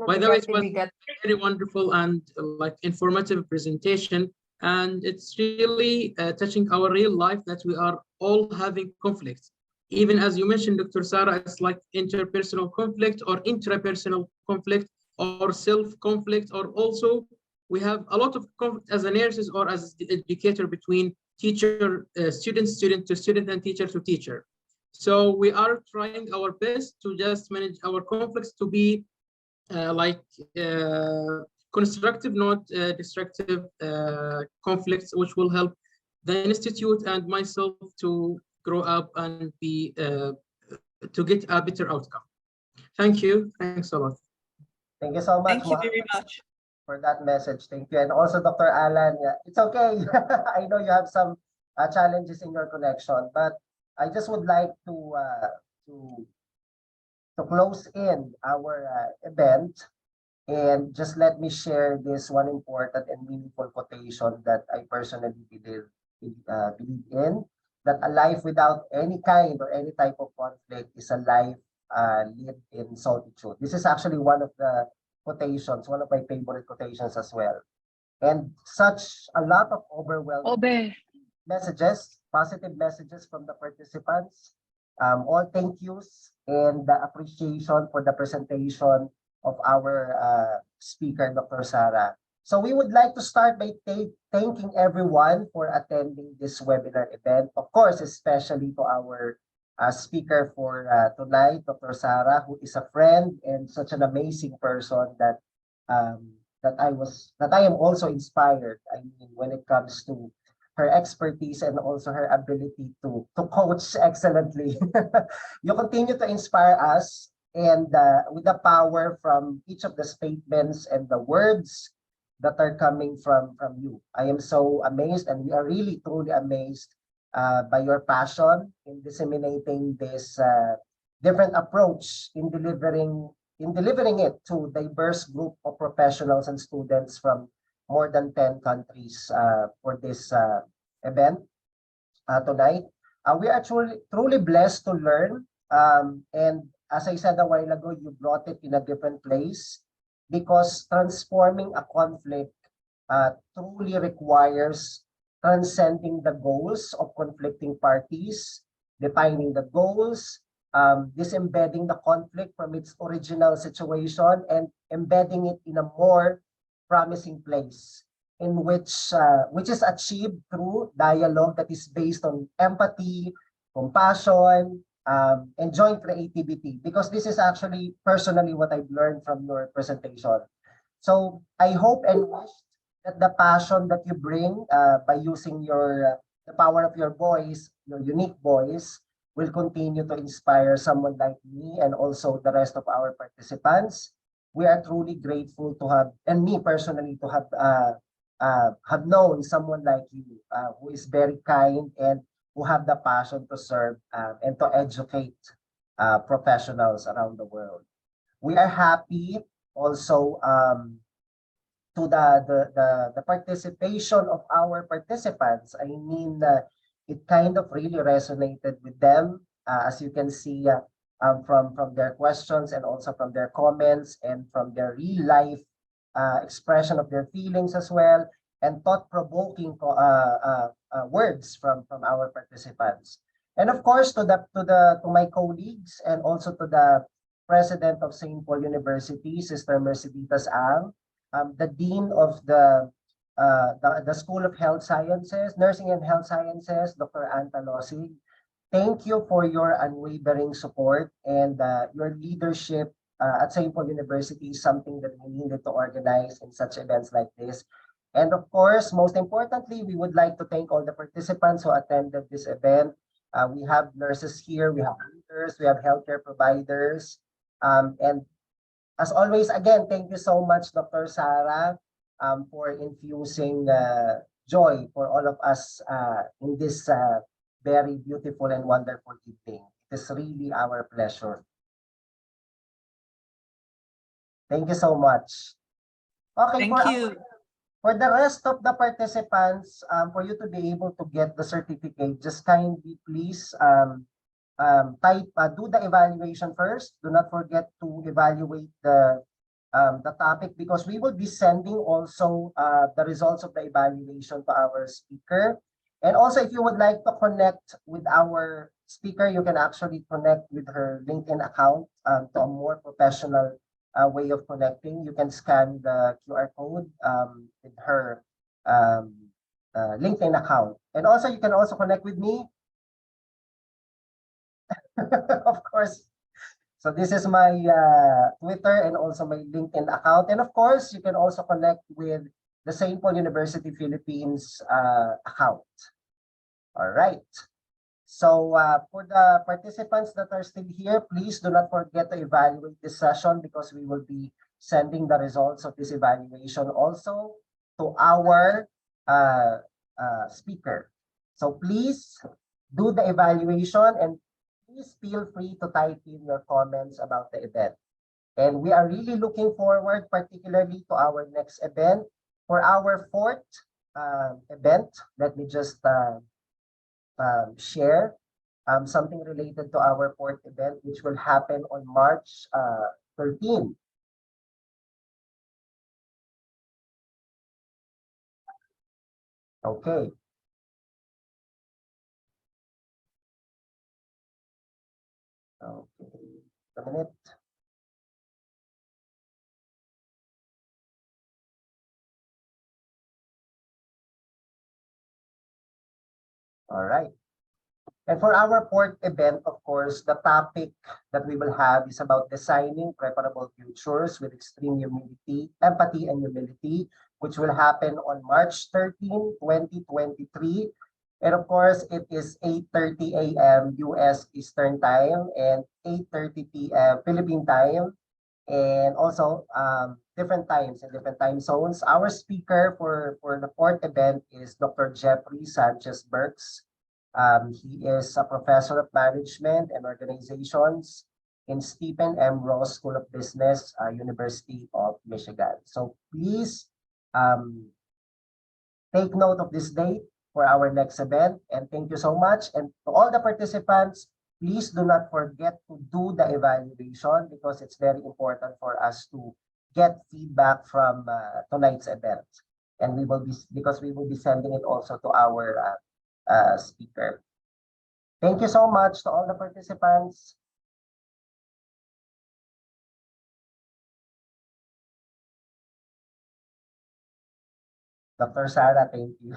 By the way, it was very wonderful and like informative presentation, and it's really touching our real life that we are all having conflicts. Even as you mentioned, Dr. Sara, it's like interpersonal conflict or intrapersonal conflict or self-conflict, or also we have a lot of conflict as a nurses or as the educator between teacher, student to student, and teacher to teacher. So we are trying our best to just manage our conflicts to be constructive, not destructive conflicts, which will help the institute and myself to grow up and be to get a better outcome. Thank you. Thanks a lot. Thank you so much. Thank you very much for that message. Thank you. And also, Dr. Alan, it's okay. I know you have some challenges in your connection, but I just would like to close in our event, and just let me share this one important and meaningful quotation that I personally believe in, that a life without any kind or any type of conflict is a life lived in solitude. This is actually one of the quotations, one of my favorite quotations as well. And such a lot of overwhelming messages, positive messages from the participants. all thank yous and the appreciation for the presentation of our speaker, Dr. Sara. So we would like to start by thanking everyone for attending this webinar event. Of course, especially to our speaker for tonight, Dr. Sara, who is a friend and such an amazing person that I am also inspired. I mean, when it comes to her expertise and also her ability to coach excellently. You continue to inspire us, and with the power from each of the statements and the words that are coming from you. I am so amazed, and we are really truly amazed by your passion in disseminating this different approach in delivering it to diverse group of professionals and students from more than 10 countries for this event tonight. We are truly blessed to learn. And as I said a while ago, you brought it in a different place because transforming a conflict truly requires transcending the goals of conflicting parties, defining the goals, disembedding the conflict from its original situation, and embedding it in a more promising place in which is achieved through dialogue that is based on empathy, compassion, and joint creativity. Because this is actually personally what I've learned from your presentation. So I hope and wish that the passion that you bring by using the power of your voice, your unique voice, will continue to inspire someone like me and also the rest of our participants. We are truly grateful to have, and me personally, to have known someone like you who is very kind and who have the passion to serve and to educate professionals around the world. We are happy also to the participation of our participants. I mean, it kind of really resonated with them, as you can see from their questions and also from their comments and from their real life expression of their feelings as well, and thought-provoking words from our participants. And of course, to my colleagues and also to the president of St. Paul University, Sister Merceditas Ang, the dean of the School of Health Sciences, Nursing and Health Sciences, Dr. Anta Losig. Thank you for your unwavering support and your leadership at St. Paul University is something that we needed to organize in such events like this. And of course, most importantly, we would like to thank all the participants who attended this event. We have nurses here, we have leaders, we have healthcare providers. And as always, again, thank you so much, Dr. Sara, for infusing joy for all of us in this very beautiful and wonderful evening. It is really our pleasure. Thank you so much. Okay, Thank you. For the rest of the participants, for you to be able to get the certificate, just kindly please do the evaluation first. Do not forget to evaluate the topic because we will be sending also the results of the evaluation to our speaker. And also, if you would like to connect with our speaker, you can actually connect with her LinkedIn account to a more professional way of connecting. You can scan the QR code with her LinkedIn account. And also, you can also connect with me. Of course. So this is my Twitter and also my LinkedIn account. And of course, you can also connect with the St. Paul University Philippines account. All right. So for the participants that are still here, please do not forget to evaluate this session because we will be sending the results of this evaluation also to our speaker. So please do the evaluation and please feel free to type in your comments about the event. And we are really looking forward particularly to our next event. For our fourth event, let me just share something related to our fourth event, which will happen on March 13. Okay. a minute. All right. And for our fourth event, of course, the topic that we will have is about designing preparable futures with extreme humility, empathy, and humility, which will happen on March 13, 2023. And of course, it is 8:30 a.m. US Eastern Time and 8:30 p.m. Philippine Time. And also different times and different time zones. Our speaker for the fourth event is Dr. Jeffrey Sanchez Burks. He is a professor of management and organizations in Stephen M. Ross School of Business, University of Michigan. So please take note of this date for our next event. And thank you so much. And to all the participants, please do not forget to do the evaluation because it's very important for us to get feedback from tonight's event. And we will be sending it also to our speaker. Thank you so much to all the participants. Dr. Sara, thank you.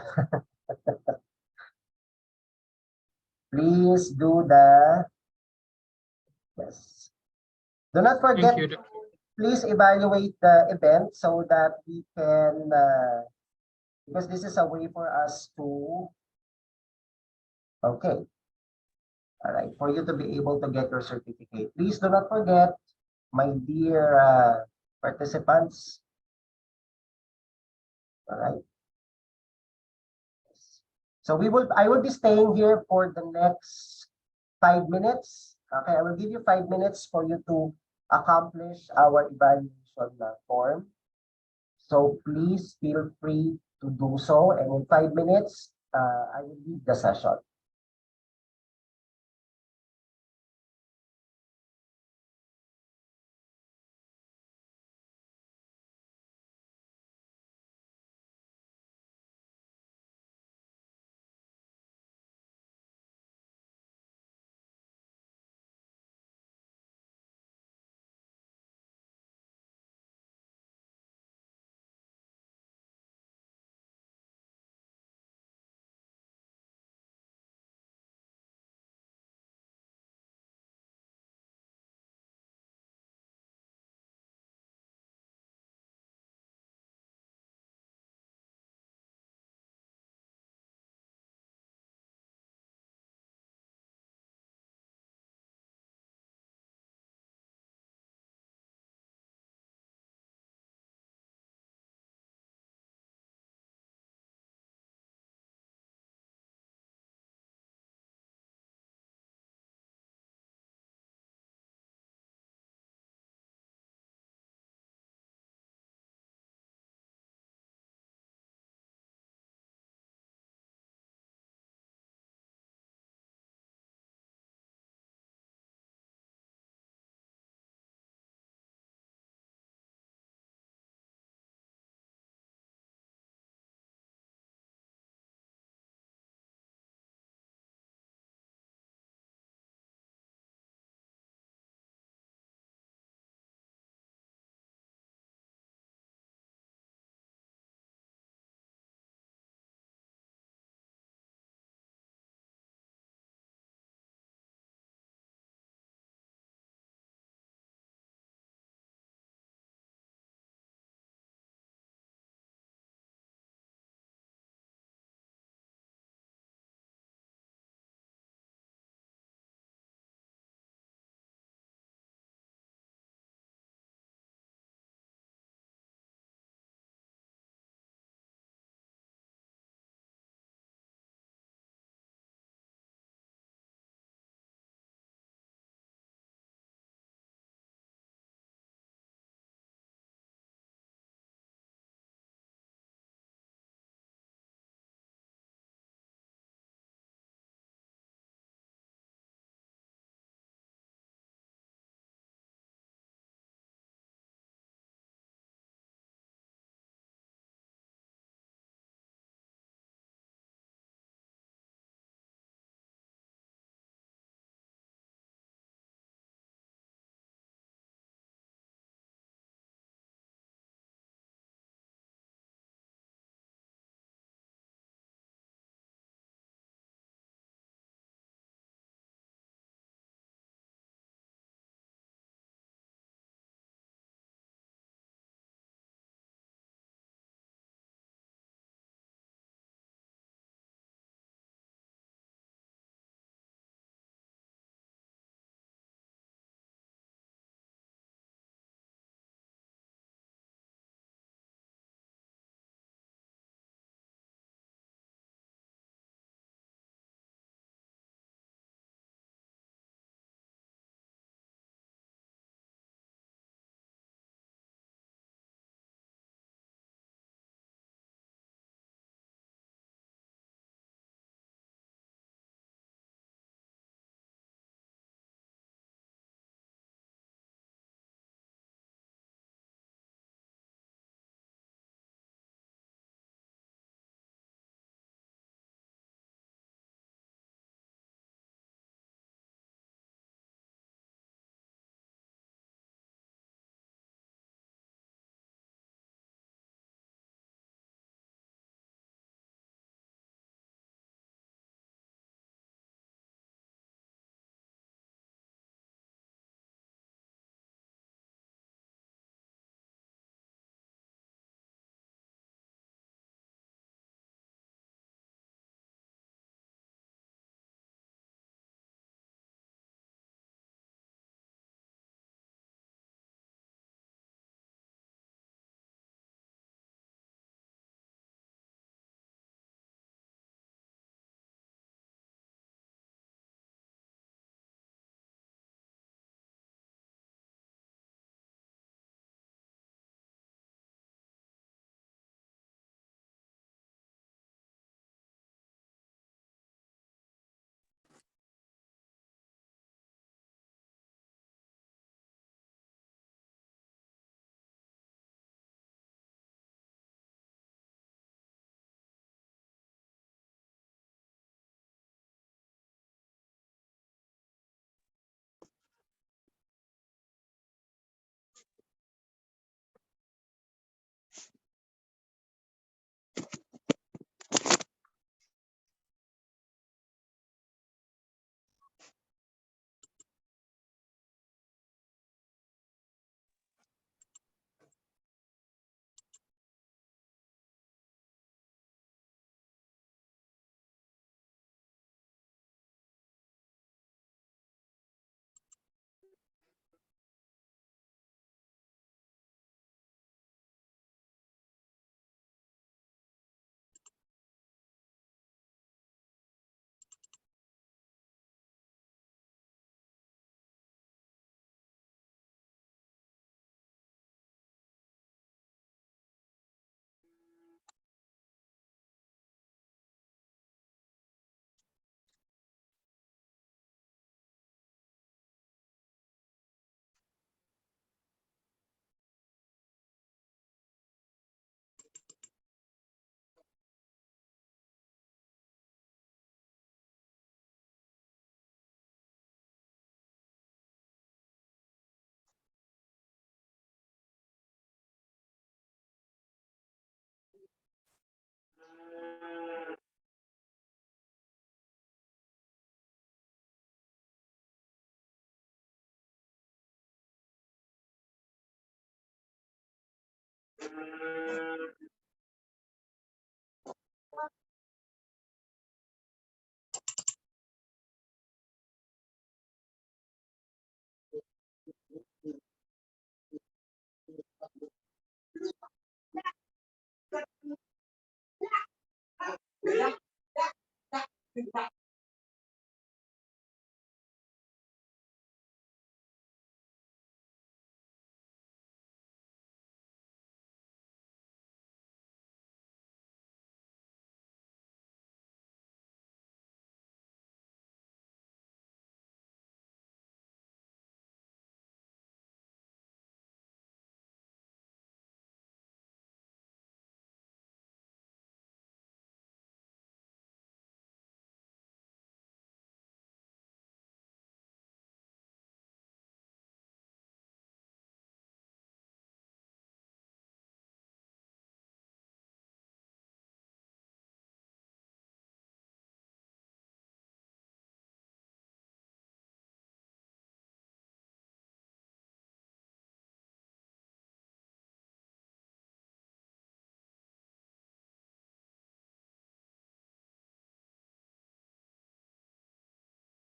Please do the, yes. Do not forget, Thank you. please evaluate the event so that we can, because this is a way for us to, okay. All right, for you to be able to get your certificate. Please do not forget, my dear participants. All right. So I will be staying here for the next 5 minutes. Okay, I will give you 5 minutes for you to accomplish our evaluation form. So please feel free to do so. And in 5 minutes, I will leave the session.